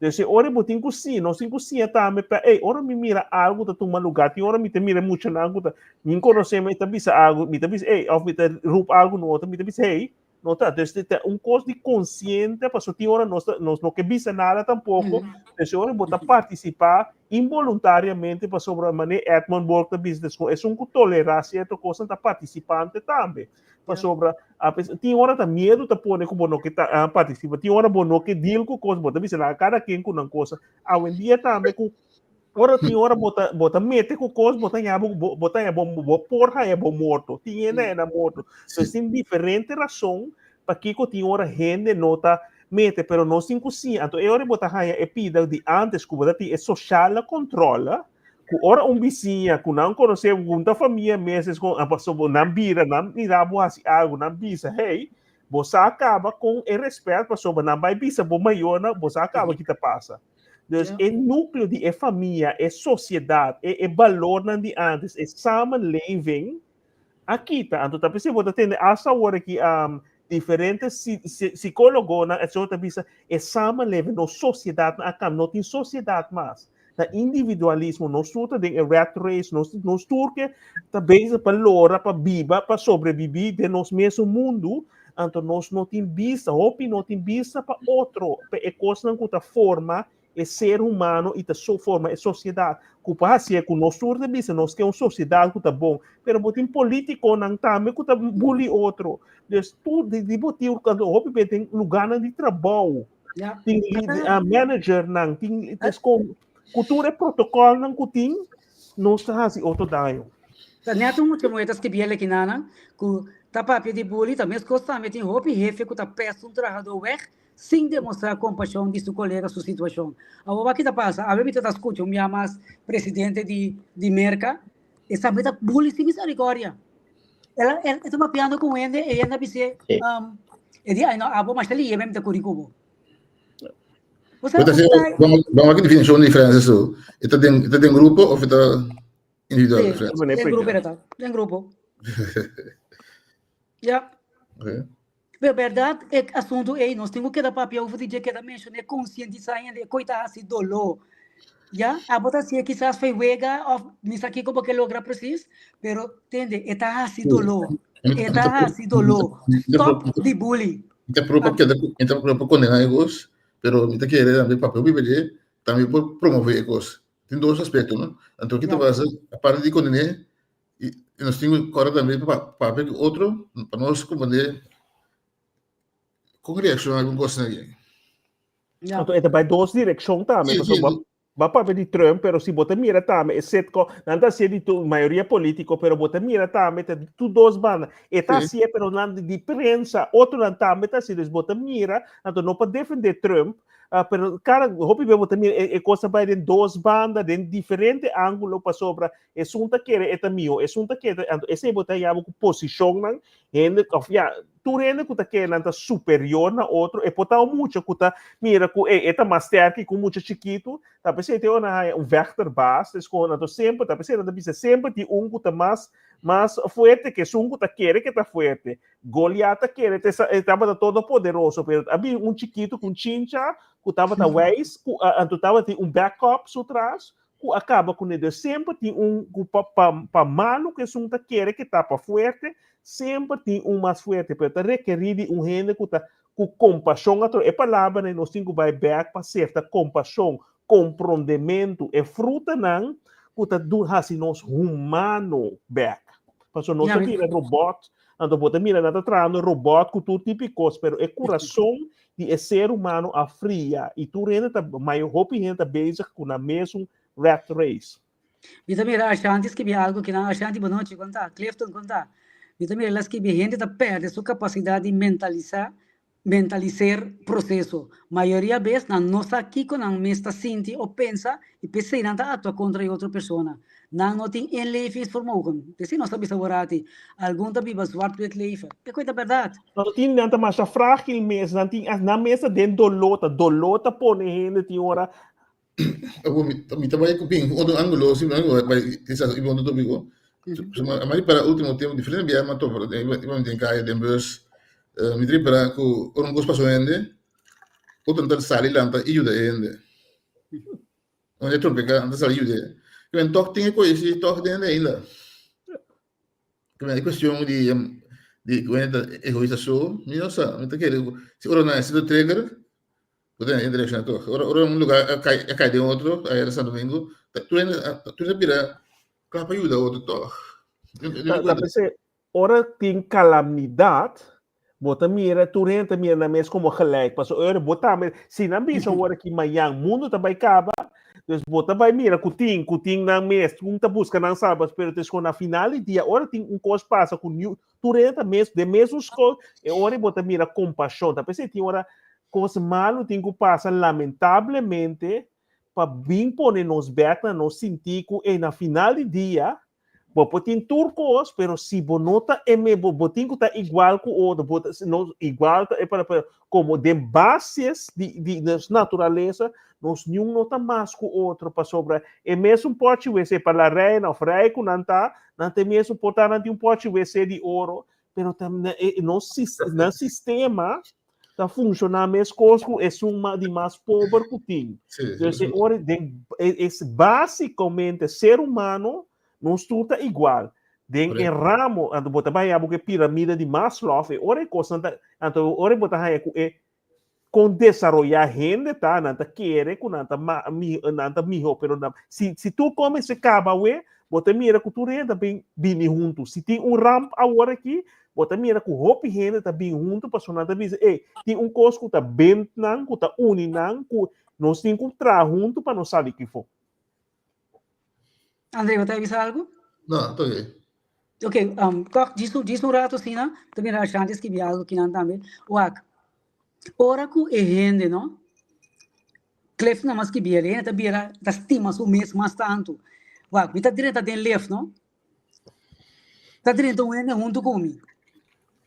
Então, se ora botin cozinha, não tem cozinha também, ora me mira algo da toma lugar, tem ora me te mira muito na algo da, me conhece me te bisa algo, me te bisa, ou me te rup algo no outro, me te bisa, não tá, então coisa de consciente, para so tem ora nós não que bisa nada tampouco, então ora bota participar involuntariamente para sobre a maneira Edmund Burke da business, é tolerância, é coisa da participante também. Sobre tem hora tá medo tá pôr com bono que tá participa tem hora bono que deal com coisa bota bisa na cada quem com coisa ao em dia também com hora tem hora bota mete com coisa bota é bom porra é bom morto tinha na morto então tem diferente razão para que tem hora gente nota mete pero não sem cozinha então é hora bota é pida de antes que bota é social controla ora vizinha que não conhece muita família meses com a pessoa não vira não irá assim algo não bisa você acaba com o respeito para sobre não vai bisa bom maior não você acaba que te passa então é núcleo de família é sociedade é valor não de antes é samenleving aqui tá então tá pensando você tem essa hora que diferentes psicólogos na essa outra bisa é samenleving na sociedade não tem sociedade mais na individualismo nós tudo tem rat race nós turque também para lora para viver para sobreviver de nós mesmo mundo então nós não tem vista não tem vista para outro é coisa não que forma é ser humano e da sua forma é sociedade culpa assim é que nós turque vista nós que é uma sociedade que tá bom pero botem político não também que tá bully outro dus tudo de botir quando hope tem lugar de trabalho tem manager não tem cultura é protocolo não cutim não está assim outro daio Neto muito moedas que biela que nana que tá papel de bullying também as coisas também tem roupa e refe que tá peça trabalhador weg sem demonstrar compaixão de seu colega sua situação agora que tá passa a ver tá escute minha mais presidente de Merca essa meta bullying sem misericórdia ela tá mapeando com ele e ela disse ele aí não abo mas ele é mesmo da Curitiba vamos aqui definição de diferença isso está em grupo ou está individual diferença em grupo já verdade é assunto é nós temos que dar papel vou dizer que da mencionar conscientizar ainda coitar assim dolor já a botar se quizás foi wega of misa aqui como que logra preciso pero entende está assim dolor stop de bullying então próprio condenar egos pero me quiere também papel viver também por promover egos tem dois aspectos não então o que tu faz a parte de condenar e nós temos agora também papel outro para nós compreender com reação a alguma coisa aí então é para duas direções também va para de Trump, pero se você mira também, exceto não está sendo a maioria político, pero você mira também, tu duas bandas, está assim, pero não de diferença, outro não também está assim, você mira, então não pode defender Trump, pero cara, hope você mira, é coisa vai de duas bandas, de diferente ângulo para sobre, é sunta que é meu, é sunta que esse você já com posição, não, tu rende que tá não superior na outro e pode muito que tá mira que é mais terque com muito chiquito tá pensando tem vector base então sempre tá pensando sempre tem que tá mais forte que que tá quer que tá forte Goliat quer estava todo poderoso pero havia chiquito com chincha que tava da ways então tava tem backup por trás que acaba com ele sempre tem para mano que tá quer que tá para forte sempre tem mais forte, pero está requerido gente que está com compaixão. É palavra, né? Nós temos que vai back para certa compaixão, compreendimento. É fruta, não, que está assim, nós humano back. Porque nós temos robot, então você mira, nada trazendo robot, que tudo típico, pero é coração de ser humano a fria. E tu ainda está, maior roupa ainda basic com a mesma rat race. E também a Shanti que algo que não a Shanti boa noite contar, Clifton contar. E também elas que a gente perde sua capacidade de mentalizar processo. Maioria vezes não nós aqui com não está sente ou pensa e pensa em nada atua contra outra pessoa. Não tem em leve informação. Se nós sabemos agora algum também vai suar do leve. É coisa verdade. Não tem nada mais frágil mesmo, não tem na mesa dentro dolota põe gente tem hora. Eu também com outro ângulo, se não vai quizás ir outro tópico. Mas para o último tempo diferente biar mas toh vamos ter cair de bus me diria para que orang gos passou ainda outro tanto sali lá tá ajuda ainda Onde tropical, antes saiu de. Que toque tem coisa, toque dentro ainda. Que é questão de egoização, não sei, não quero. Se ora não é se do trigger, pode ir em direção a toque. Ora um lugar cai de outro, aí era Santo Domingo, tu ainda pira, claro para ajudar outro toque. Tapi ora tem calamidade, bota mira, tu renta mira na mes como gelijk, pas ora bota se não bisa ora que mayang mundo também acaba. Dus bota vai mira kuting na mes, kung ta busca nang sabas, pero tes na final dia ora tem cos passa com tu renta mes de mesmo escola, e ora bota mira compaixão, tá pensei tem ora cos malo tem que passa lamentavelmente para vir poner nos berta nos sentir que na final dia botin turcos, pero si bonota botin que está igual com o outro, no igual para como de bases de natureza, nós nenhum nota mais com o outro para sobra. E mesmo pode ser para a reina, o rei que não tem mesmo portar não pode ser de ouro, pero também no sistema está funcionando mesmo coisa é uma de mais pobre que tem. Então, basicamente ser humano não estuda igual. Den ramo, anto bota vai a piramida de Maslow, ora coisa, anto ora bota aí com desarrollar gente, tá? Nanta querer, com nanta miho, pero se tu come se acaba, bota mira que tu renda bem junto. Se tem ramp agora aqui, bota mira que o gente tá bem junto, para sonar também, tem coisa que tá bem nan, que tá uninan, que nós temos que entrar junto para não saber que for. André, você vai avisar algo? Não, tô aí. Ok, diz um rato assim, né? Também acho antes que vi algo que não também. Uac, ora que é gente, não? Clef não mais que vi ele, tá vira, tá estima o mês mais tanto. Uac, me tá direto tem left, não? Tá direto um ano junto comigo.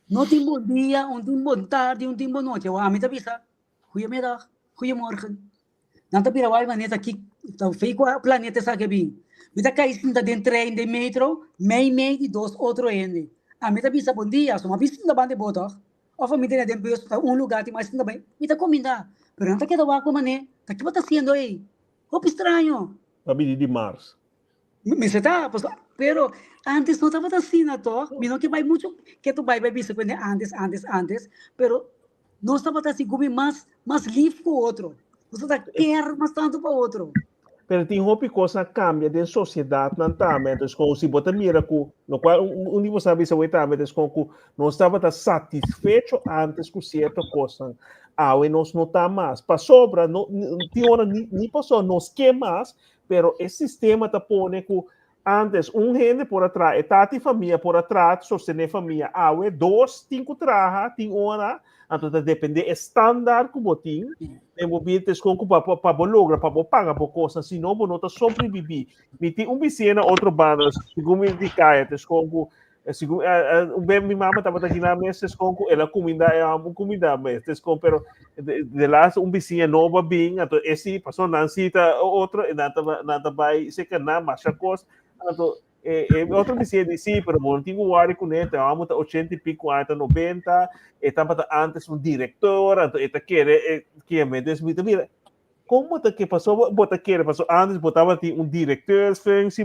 Não tem bom dia, um tem bom tarde, um tem boa noite. Eu amo, tá visa. Goedemiddag, goedemorgen. Não tá vira, vai maneta aqui, tá feio com o planeta sabe bem. Mita kaisinda den trein de metro, mei de dos outro ende. A mita bisa bom dia, só uma visita bande botar. Ou a mita den bus lugar tem mais ainda bem. Mita comida. Pero não tá que dar com mané. Tá que bota sendo aí. Hop estranho. Abi de Mars. Me se tá, pero antes não tava assim na to. Me não que vai muito que tu vai bisa quando antes, pero não estava assim como mais livre com o outro. Você tá quer mais tanto para o outro. Pero tem roupa coisa cambia de sociedade não também, então como se bota mira com no qual onde você sabe se vai também, então como não estava satisfeito antes com certa coisa, e nós não tá mais, para sobra não tem hora nem passou nos que mais, pero esse sistema tá pone com antes gente por atrás, tati família por atrás, sostener família, dois tem que trabalhar, tem hora, então depende estándar que botin. Mobilites com para lograr para pagar por coisas, senão não tá sobreviver. Me tem vicina outro bando, segundo me cai, com segundo minha mama estava aqui na mesa com ela comida comida mas com pero de lá vicina nova bem, então esse passou não cita outro nada vai se que não mais coisa, então outro vicina disse, pero bom tinha o área com ele, vamos 80 e pico, 90, estava antes diretor, então ele quer me desmitir. Como tá que passou, passou antes, botava diretor,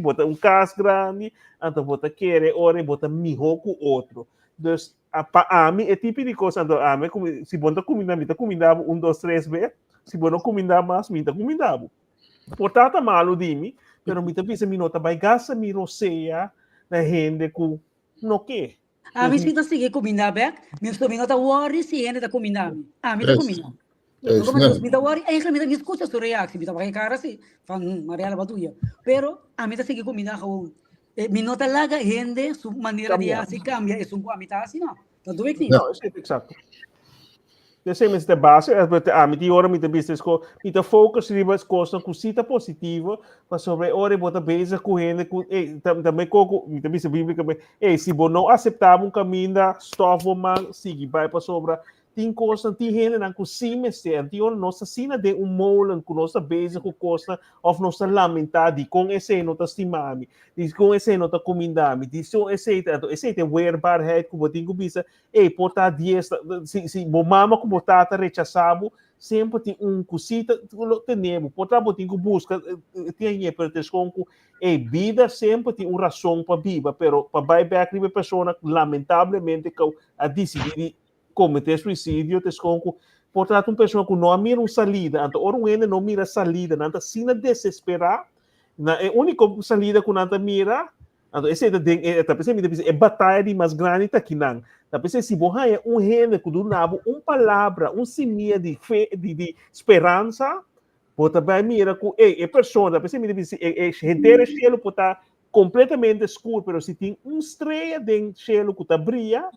bota caso grande, então bota querer, ora bota melhor com outro. Então, a mim é tipo de coisa, então a mim se bota comida, me tá comidava 1, 2, 3 vezes, se bota comida mais, me tá comidava. Portanto, malo de mim, pero me também se me nota vai gasta me roceia na gente com no que. A mim se tá seguir comida back, me nota worry se gente tá comida. A mim tá comida. Como Deus me dá worry, me escuta sua reação, me dá vai cara assim, fan Maria Batuia. Pero a mim tá seguir comida com me nota laga gente, sua maneira de assim cambia, é um coamita assim não. Tá doendo aqui? Não, é exato. Desse mês de base, a minha hora me também estou me foco em as coisas com cita positiva, para sobre hora bota base correndo com também com me também se bíblica se você não aceitar caminho da estava mal seguir vai para sobre tem coisa tem gente não cozinha se antigo nossa sina de molho com nossa base com coisa of nossa lamentar de com esse não tá estimando de com esse não tá comendando de so esse tem wearbarheid como tem que bisa portar 10 se mama como tata rechazado sempre tem cosita tenemos, portanto tem que buscar tem pero tesconco vida sempre tem razão para viver, pero para buyback a pessoa lamentavelmente que a decidir cometer suicídio tesconco. Portanto, pessoa que não mira salida, então ora não mira salida, não se desesperar, a única salida que não mira, então esse é batalha mais grande que não. Então se você é gente que do nabo palavra, semente de fé, de esperança, você vai mirar que pessoa, então é inteiro cielo que está completamente escuro, mas se tem estrela dentro do cielo que está brilha,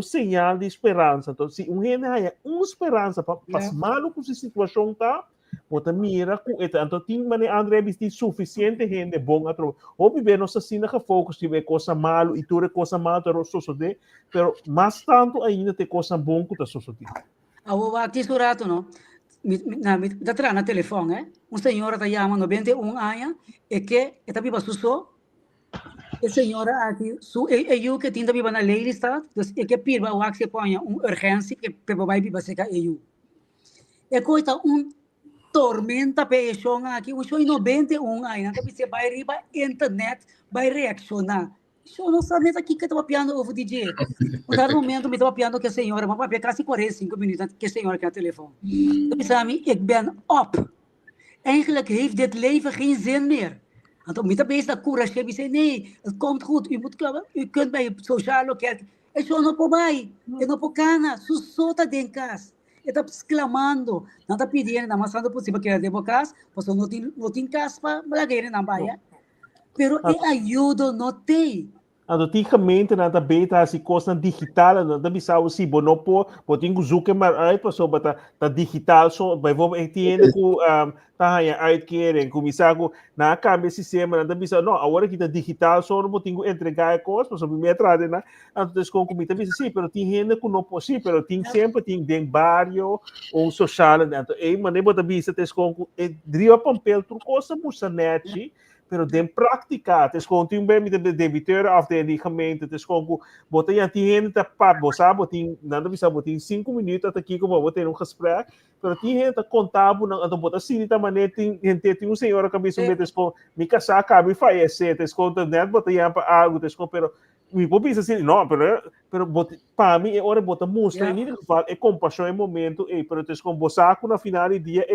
sinal de esperança. Então, se gente tem esperança para as malas que a situação está, você mira que então tem André tem suficiente gente bom a trabalhar. Ou viver nossa cena que focus tiver coisa malo e tudo coisa malo para suceder, pero mais tanto ainda tem coisa bom que está sucedendo. O aqui surato não, da tra na telefone, senhora está chamando 91 anos e que está viva suso. A senhora aqui, eu que tinha viva na lei está, é que pirba o que põe urgência que vai viva seca eu. É coisa tormenta pessoa aqui, o senhor 91 anos, que você vai riba internet, vai reaccionar. Eu não sabia aqui que estava piando o DJ. No momento me estava piando que a senhora, mas vai quase 45 minutos que a senhora quer telefone. Então, sabe, ik ben op. Eigenlijk heeft dit leven geen zin meer. Want met de meeste courage, we zeggen nee, het komt goed, u kunt bij het sociaal lokaal. En zo não pode vai, e não pode cana, susota dentro casa. E está exclamando, não está pedindo, não mas quando possível que dentro casa, porque não tem casa para malagueira na baia. Pero e ajuda não tem. Antigamente nada beta se coisa digital, nada bisau se bonopo, botin que zoeken maar uit, pas op dat digital so, bijvoorbeeld entende que tá uitkering, comissário na câmbio sistema, nada bisau, não, agora que tá digital so, não botin que entregar coisas, pas op me atrás, né? Antes com comida bisa sim, pero tem gente que não pode, pero tem sempre tem dentro barrio ou social, então, maneira bota bisa tes com driva papel, tudo coisa muita net. Pero den praticar, het is gewoon toen bij de debiteur af de gemeente, het is gewoon boten ja die gente tá pa, bosa botin, nada bisa botin 5 minutos até aqui como boten gesprek, pero die gente contava não, então bota assim de maneira tem senhora cabeça met is gewoon me casar cabe fallecer, het is gewoon net boten ja para algo, het is gewoon pero me vou pensar assim, não, pero para mim é hora botar mostra, em ieder geval é compaixão é momento, pero het is gewoon bosaco na final do dia,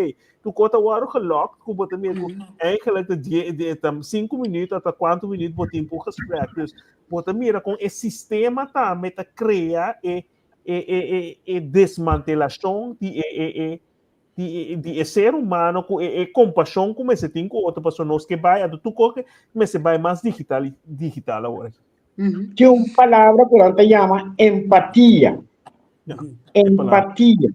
tu conta o aro gelokt, tu botar mesmo, eigenlijk de 5 minutos até 4 minutos botar em poucas práticas, botar mira com esse sistema tá, meta criar e desmantelação de ser humano com compaixão como esse tem com outra pessoa, nós que vai, tu coque, mas se vai mais digital agora. Tinha uma palavra que ela chama empatia. Empatia.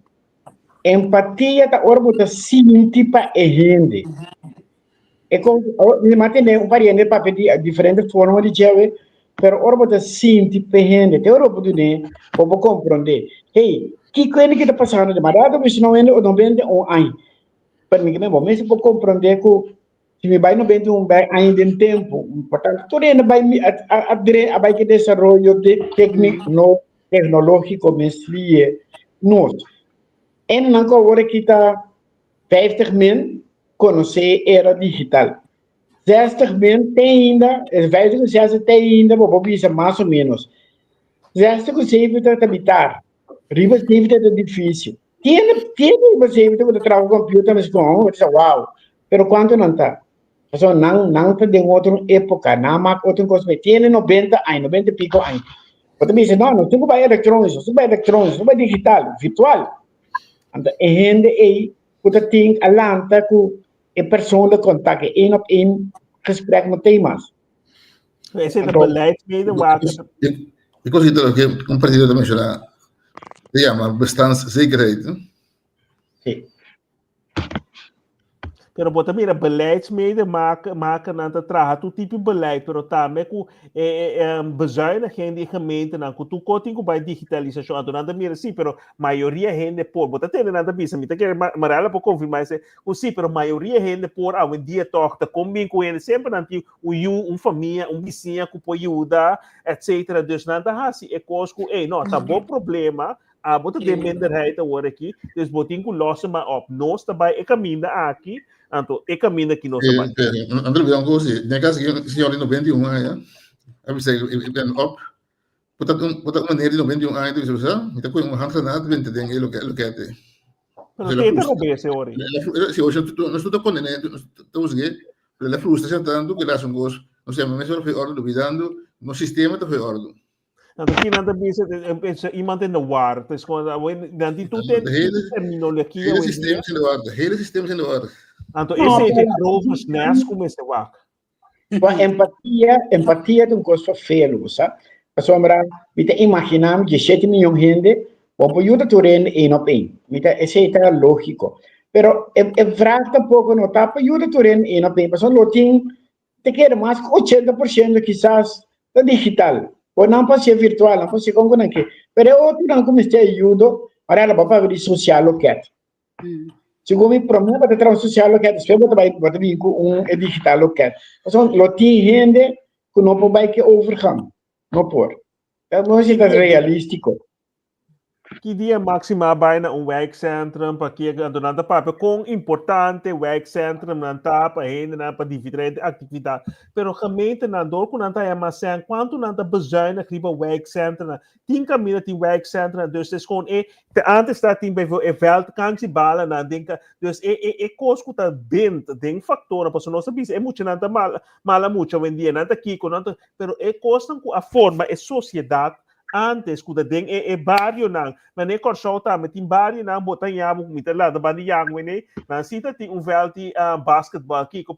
Empatia está orgulhosa sentir para a gente. É como me mantém um variante para pedir diferentes formas de dizer, mas orgulhosa sentir para a gente. Tem orgulho de como compreender. Hey, que coisa que está passando de marada, mas não é o 91 anos. Para mim, mas se for compreender que se me vai no 21 ainda em tempo, portanto, tudo ainda vai vai que desenvolvimento tecnológico mesmo nós. E não agora que está 50.000 conhecer era digital. 60.000 tem ainda, 20 tem ainda, vou dizer mais ou menos. 60 está habitar, Ribas está difícil. Tem você que trabalha com computer, mas com uau, pero quanto não está? Então, não está de outra época, não há outra coisa. Tem 90 anos, 90 e pico anos. Você me diz, não tem que vai eletrônico, não vai digital, virtual. Então, a gente aí, você tem a lanta com a pessoa de contato, op gesprek met thema's. Esse é o beleidsmedewerker. Ik considero que un partido também será, se chama bestaanszekerheid. Sim. Pero bota mira beleidsmedewerker maken aan te tragen tu tipo beleid, pero também com bezuiniging die gemeente na com tu korting bij digitalisação ando nada mira sim, pero maioria gente por bota tendo nada bisa, me tá quer marala para confirmar isso, o sim, pero maioria gente por ao dia toca combina com ele sempre nanti família, vizinha que pode ajudar, etc. Dus nada assim é coisa que não tá bom problema Bota de minderheid te worden aqui, dus botin ku losse maar op. Nós também é caminho aqui, então é caminho que nós também. André Bianco, se nega se olha 91 anos, a você ben op. Puta maneira de 91 anos, você sabe? Então com uma handgranate vem tem ele o que é. Pero tenta não ver esse hora. Se hoje nós estamos com né, estamos que ela frustra tanto que lá são coisas, não sei, mas eu fui ordem duvidando, no sistema tá foi ordem. Nou, dat je dan mensen iemand in de war. Het is gewoon dan die doet terminologie. Hele systeem is in de war. Hele systeem is in de war. Então esse é de novo snes como esse war. Empatia é um coisa feio, sabe? A sombra, me imaginamos que 7 milhões de gente, o apoio tu rende op één. Esse é lógico. Pero é fraco pouco não tá apoio tu rende op één. Porque lo tem te queda mais que 80% quizás da digital. Ou não pode ser virtual, não pode ser como aqui. Mas outro não começa a ajudar, para ela para ver social local. Se como problema para trabalhar social local, se você vai vir com digital local. Então, lo tem gente que não pode que overgaan, não pode. Não é realístico. Que dia máxima bijna een wijkcentrum, para que a papo com importante wijkcentrum na tapa ainda na para diferente atividade. Pero gemeente na dor com nanta é mas quanto nanta bezuinig riba wijkcentrum, tem caminho tem wijkcentrum, dus is gewoon antes dat tem bij veld kansi bala na denka, dus costo tá bent, den factor, para nós sabia, muito nanta mala muito vendia nanta kiko nanta, pero costa com a forma sociedade antes kuda ding barrio nang mane korshota metin barrio nang botan yamu mitela da bani yang wene na sita ti vel ti basketball ki ko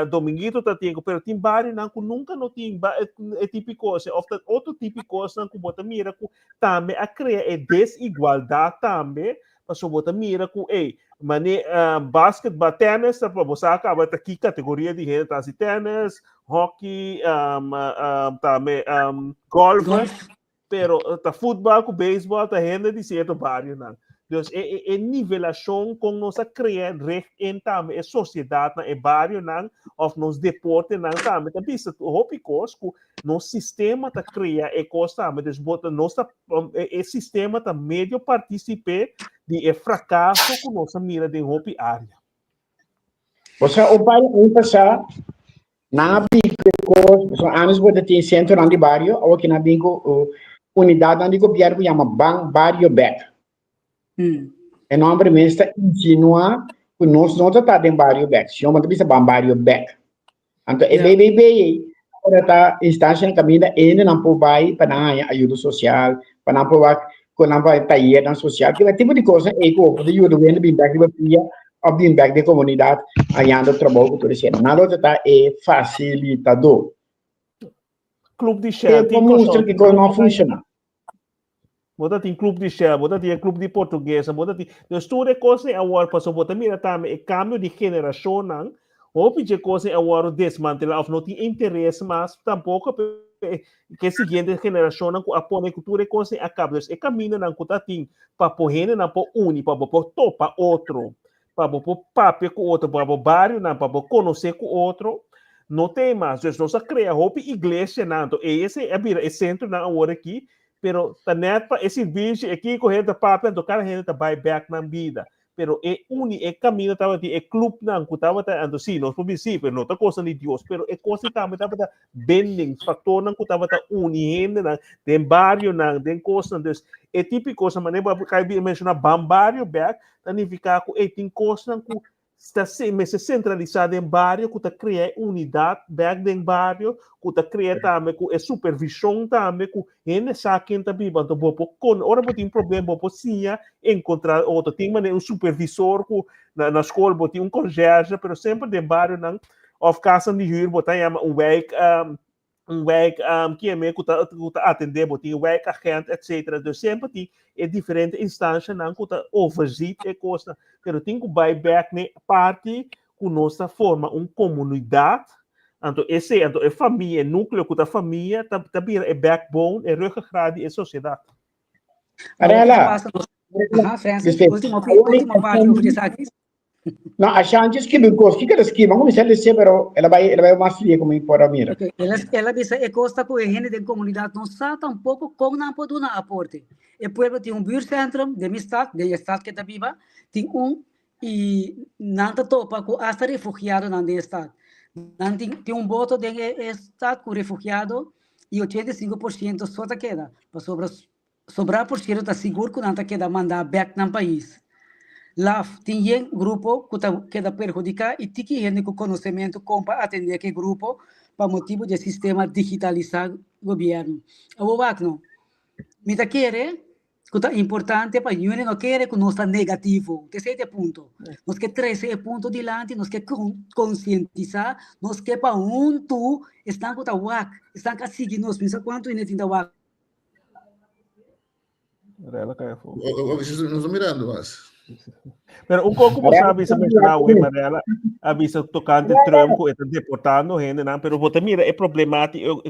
domingito ta ti ko pero tin barrio nang ku nunca no tin típico se of that outro típico nang ku botan mira ku tambe a crea desigualdade tambe paso botan mira ku mane basketball tennis para você acaba aqui categoria de gente assim tennis hockey tambe golf pero tá futebol com beisebol tá renda de certo barrio não. Dus nivelação com nossa criar recht em também a sociedade na barrio não of nos deporte não também tá bisa hopicos com no sistema tá criar costa também dus bota nossa sistema tá meio participe de fracasso com nossa mira de hopi área. Você o pai passar na bico, so anos bota tem centro na barrio ou que na bico unidade onde o governo chama Barrio Back. E não está insinua que nós não estamos em Barrio Back. Se não está em Barrio Back. Então, é bem, agora está instância em caminho ainda não pode para a ajuda social, para não pode com a tarefa social, que é tipo de coisa que pode ajudar o bem back ou bem back da comunidade, ayudando o trabalho que tudo isso. Nada está facilitador. Clube de Shell tem mostra que não funciona. Bota tem clube de Shell, bota tem clube de portuguesa, bota tem dus toda coisa agora passou bota mira também cambio de geração não, ou pedir coisa agora desmantelar ou não tem interesse mas tampouco que a seguinte geração não apone cultura coisa acaba dus caminho não que tá tem para porrene não para uni para topa outro para papo com outro para bairro não para conhecer com outro. Não tem mais, então nós criamos uma igreja, não, esse é o centro na hora aqui, pero tá net para esse bicho aqui correndo papo, então cada gente tá buy back na vida, pero caminho tava de clube não, que tava ando sim, nós podemos sim, pero não tá coisa de Deus, pero coisa tava bending, fator não que tava unindo não, tem barrio não, tem coisa não, é típico coisa, mas nem para cair mencionar barrio back, significa que tem coisa não está centralizado em barrio, que está criando unidade back em barrio, que está criando também com supervisão também, com essa quem está vivendo, então ora tem problema, sim, encontrar outro, tem um supervisor na escola, tem concierge, pero sempre de barrio não, of casa de huur, botar wijk que é meio que está atender, tem wijk agente, etc. Dus sempre tem diferente instância não que está overzien e coisa, pero tem que buyback ne parte que nossa forma comunidade, então é família, núcleo que a família tá vira backbone, ruggengraat da sociedade. Francis, última parte eu vou dizer aqui. No, a gente escreve coisas, fica escrevendo, como se ela se, pero ela vai mais fria como importa mira. Okay. Ela dice que costa que a gente de comunidade não está tampouco com não pode dar aporte. O pueblo tem buurcentrum de minha estado que está viva, tem e não topa com hasta refugiado na estado. Não tem voto de estado com refugiado e 85% só tá queda. Para sobrar por cento está seguro que não tá queda mandar back no país. Lá tem grupo que queda perjudicar e tem gente com conhecimento como para atender aquele grupo para motivo de sistema digitalizar governo. O Wagner, me tá querer que é importante para a União não quer que não está negativo. Terceiro ponto. Nós que 13 ponto dilante, nós que conscientizar, nós que para tu estão com o WAC, estão a seguir nós, pensa quanto ainda tem o WAC. Ela cai fogo. Vocês não estão mirando, mas... Pero um pouco você avisa mencionar o Marela, avisa tocante Trump com está deportando gente, não, pero você mira é problemático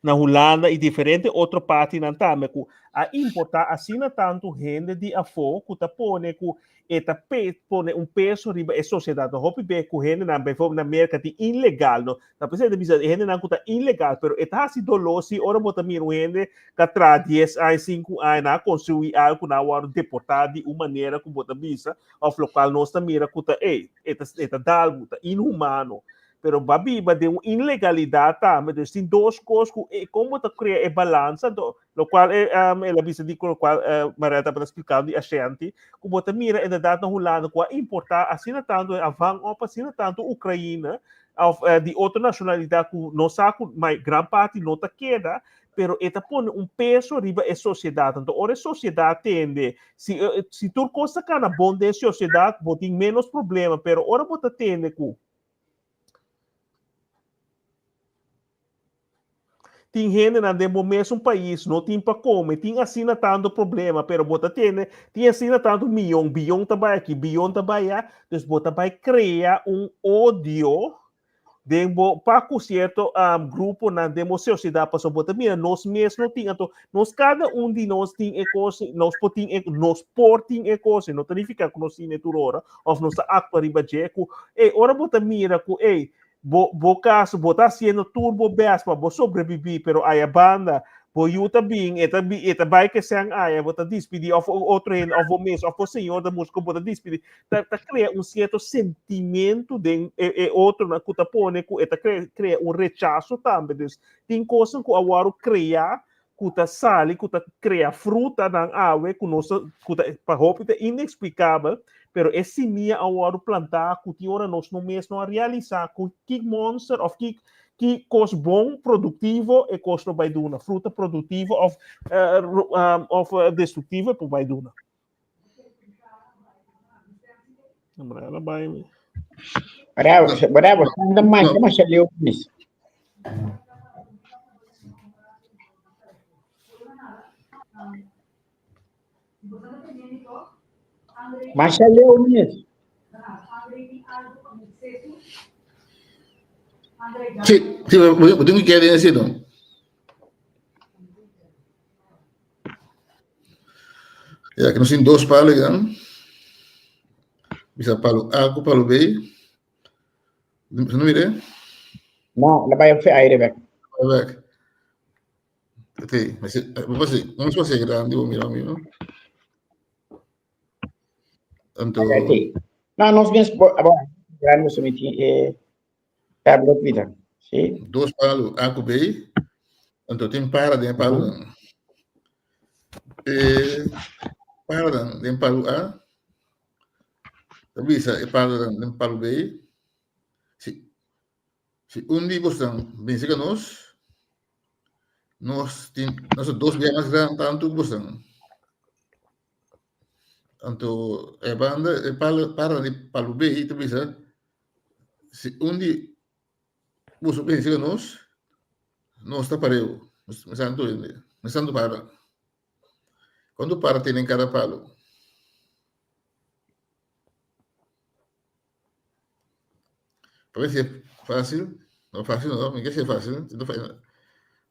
na Holanda e diferente outro parte não tá, mas a importar assim tanto gente de afo que tá pone que eta pone peso riba a sociedade, não hop be com gente na na América de ilegal, não, tá pensando de gente não que tá ilegal, pero eta assim dolosi ora você mira gente que tra 10 a 5 anos na construir algo na hora deportado de uma maneira que você visa of local nós mira que tá eta dalgo tá inhumano pero babiba de uma ilegalidade tá mas tem duas coisas que como tá criar balança do qual ela visa de qual Maria tá para explicar de a gente como tá mira é da na Holanda que importar assim tanto avan ou assim tanto Ucrânia de outra nacionalidade que não sabe mas grande parte não tá queda pero esta põe peso riba a sociedade. Então, ora a sociedade tende, se tu costa cana bom de sociedade, você tem menos problema, pero ora você tende que tem gente na demo mesmo país, não tem para comer, tem assim tanto problema, pero você tem assim tanto bilhão também aqui, bilhão também aí, então você vai criar ódio para certo grupo na demo sociedade para sobre mira nós mesmos então nós cada de nós tem coisa nós porting coisa não significa que nós tem tudo hora ou nós actua riba jeco ora bota mira que bo caso bota sendo turbo best para sobreviver pero aí a banda por you também eta vai que sang aí bota despedir of outro of o mês of o senhor da música bota despedir tá cria certo sentimento de outro na que pone que eta cria rechaço também tem coisa que agora criar que sale que cria fruta na água que nós que para roupa é inexplicável pero esse minha agora plantar que ora nós não mesmo a realizar que monster of que coisa bom, produtivo e coisa vai dar fruta produtiva ou destrutiva para vai dar. Ela vai. Bravo, anda mais, como se leu isso. Mas se leu isso. Sí, eu tenho que querer assim, não? Que nós temos dois palos, não? Bisa palo A com palo B. Você não mira? Não, ela vai fazer aire, velho. Vai. Ok, mas vamos fazer grande, vou mirar, amigo. Então... Não, nós vemos, agora, grande, nós temos tablet vida. Sim. Dois palos A com B. Então tem para de palo. Para de palo A. Bisa para de palo B. Se de vocês vencer nós temos dois bem mais grandes tanto que vocês. Então a banda para de palo B e tu bisa se de você vencer nós está pareu. Mas santo para. Quando para tem em cada palo. Parece fácil. Não fácil, não. Me quer ser fácil.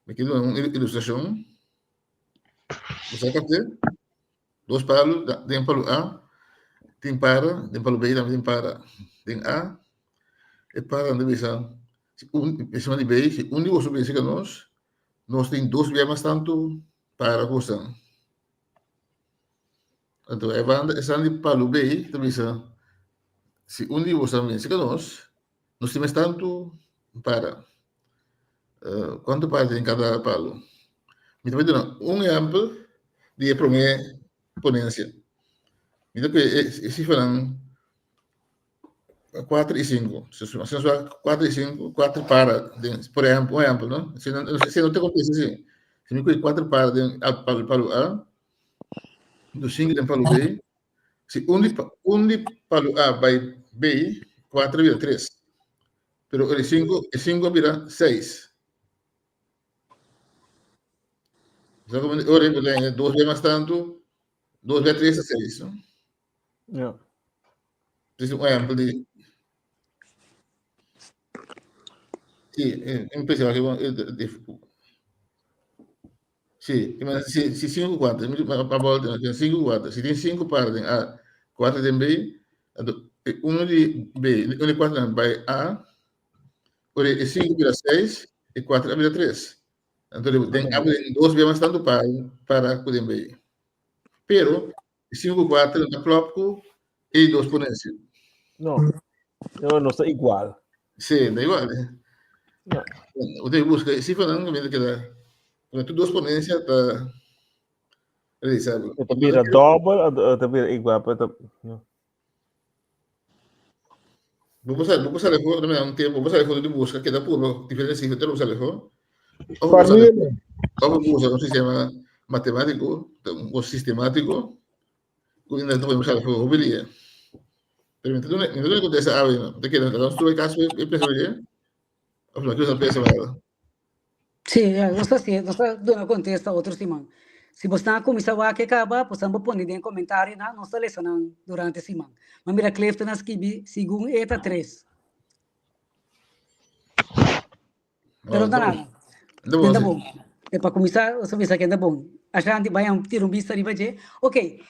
Me quer uma ilustração. Você capta? Dois palos, tem palo A. tem para, tem palo B também tem para. Tem A, e para onde bisa. Se chama de B, se um de vocês que nós tem dois vezes mais tanto para coisa. Então, é banda, essa de palo B, também bisa. Se um de vocês que nós temos tanto para. Quanto para tem cada palo? Então, um exemplo de primeira ponência. Então, se falam 4 e 5. Se você 4 e 5, 4 para. Por exemplo, um exemplo, não? Se não te acontece assim. Se me cuida 4 para palo A, do 5 tem palo B. Se um de palo A vai B, 4 vira 3. Pero el 5 vira 6. Ahora, 2 vezes mais tanto, 2 vezes 3 é 6. Yeah. Esse é um exemplo de. Sì, pensavo che sì, ma se 5 4, a volte 5 4, se tem 5 parti A, 4 tem B, uno di B, uno di 4 vai A, ora e 5 vira 6 e 4 vira 3. Então, tem 2 vezes mais tanto para poder B. Pero, 5 4 na próprio e 2 exponencial. No, não está igual. Sim, dá igual. No. Você busca, se for não, que dá. Quando tu 2 exponencial está realizado. Itu bira double atau bira igual apa no. Vos sabés, no me da un tiempo, vos sabés cuando tú buscas, queda puro diferencia, te lo sabes, ¿no? Vamos a usar un sistema matemático, o sistemático, que no podemos usar el movilidad. Pero mientras no le acontece a alguien, te quedas, no estuve caso y pensé, o no quiero saber nada. Sim, nós está dando contexto a outro semana. Se você não começar a que acaba, você não pode nem comentário na nossa lição durante a semana. Mas mira, Clifton nas que segundo eta 3. Pero não nada. Ainda bom. É para começar, você pensa que ainda bom. A gente vai ter vista de vai ok.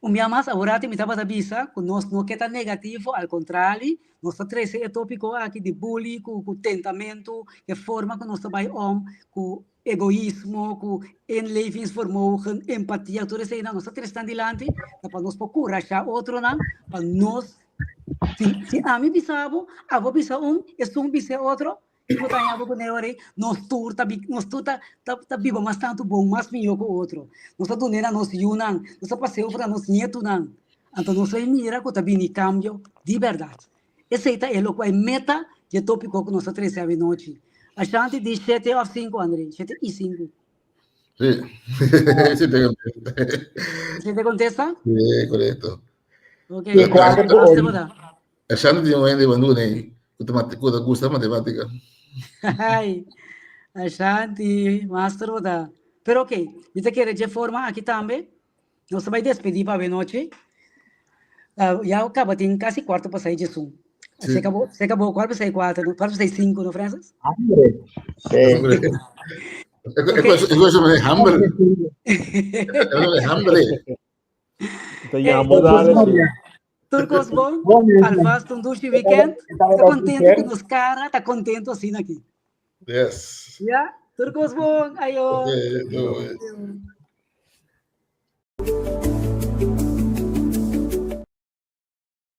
O minha mais agora me estava a visa, que nós não quer negativo, ao contrário, nós três é tópico aqui de bullying, com tentamento, que forma que nós vai com egoísmo, com enlevingsvermogen, empatia, tudo isso aí, nós três estão diante, para nós procurar achar outro, para nós, se a mim bisavo, a vou bisa bisa outro, e vou estar com neore, nós tur tá vivo mais tanto bom, mais melhor que o outro. Nós tá donando nós yunan, nós passeio para nós nieto nan. Então nós vai mirar que tá vindo cambio de verdade. Esse é o que é meta de tópico que nós três a noite. A gente de 7 ou 5, André, 7 e 5. Sim, se te contesta. Se te contesta? Sim, correto. Ok, a gente tem um ende banduna aí, que gosta de matemática. Ai, a gente, master, vada. Pero ok, você quer de forma aqui também, nós vai despedir para a noite. Já acaba, tem quase quarto para sair de Zoom. Você acabou 4 para sair 4, 4 para sair 5, não, Francis? Hambre. Hambre. Eu chamo de hambre. Hambre. Então, já mudar Turcos bom, Alfaz, Tundushi Weekend, está contente com os caras, está contente assim aqui. Yes. Yeah, Turcos bom, ayo. Okay,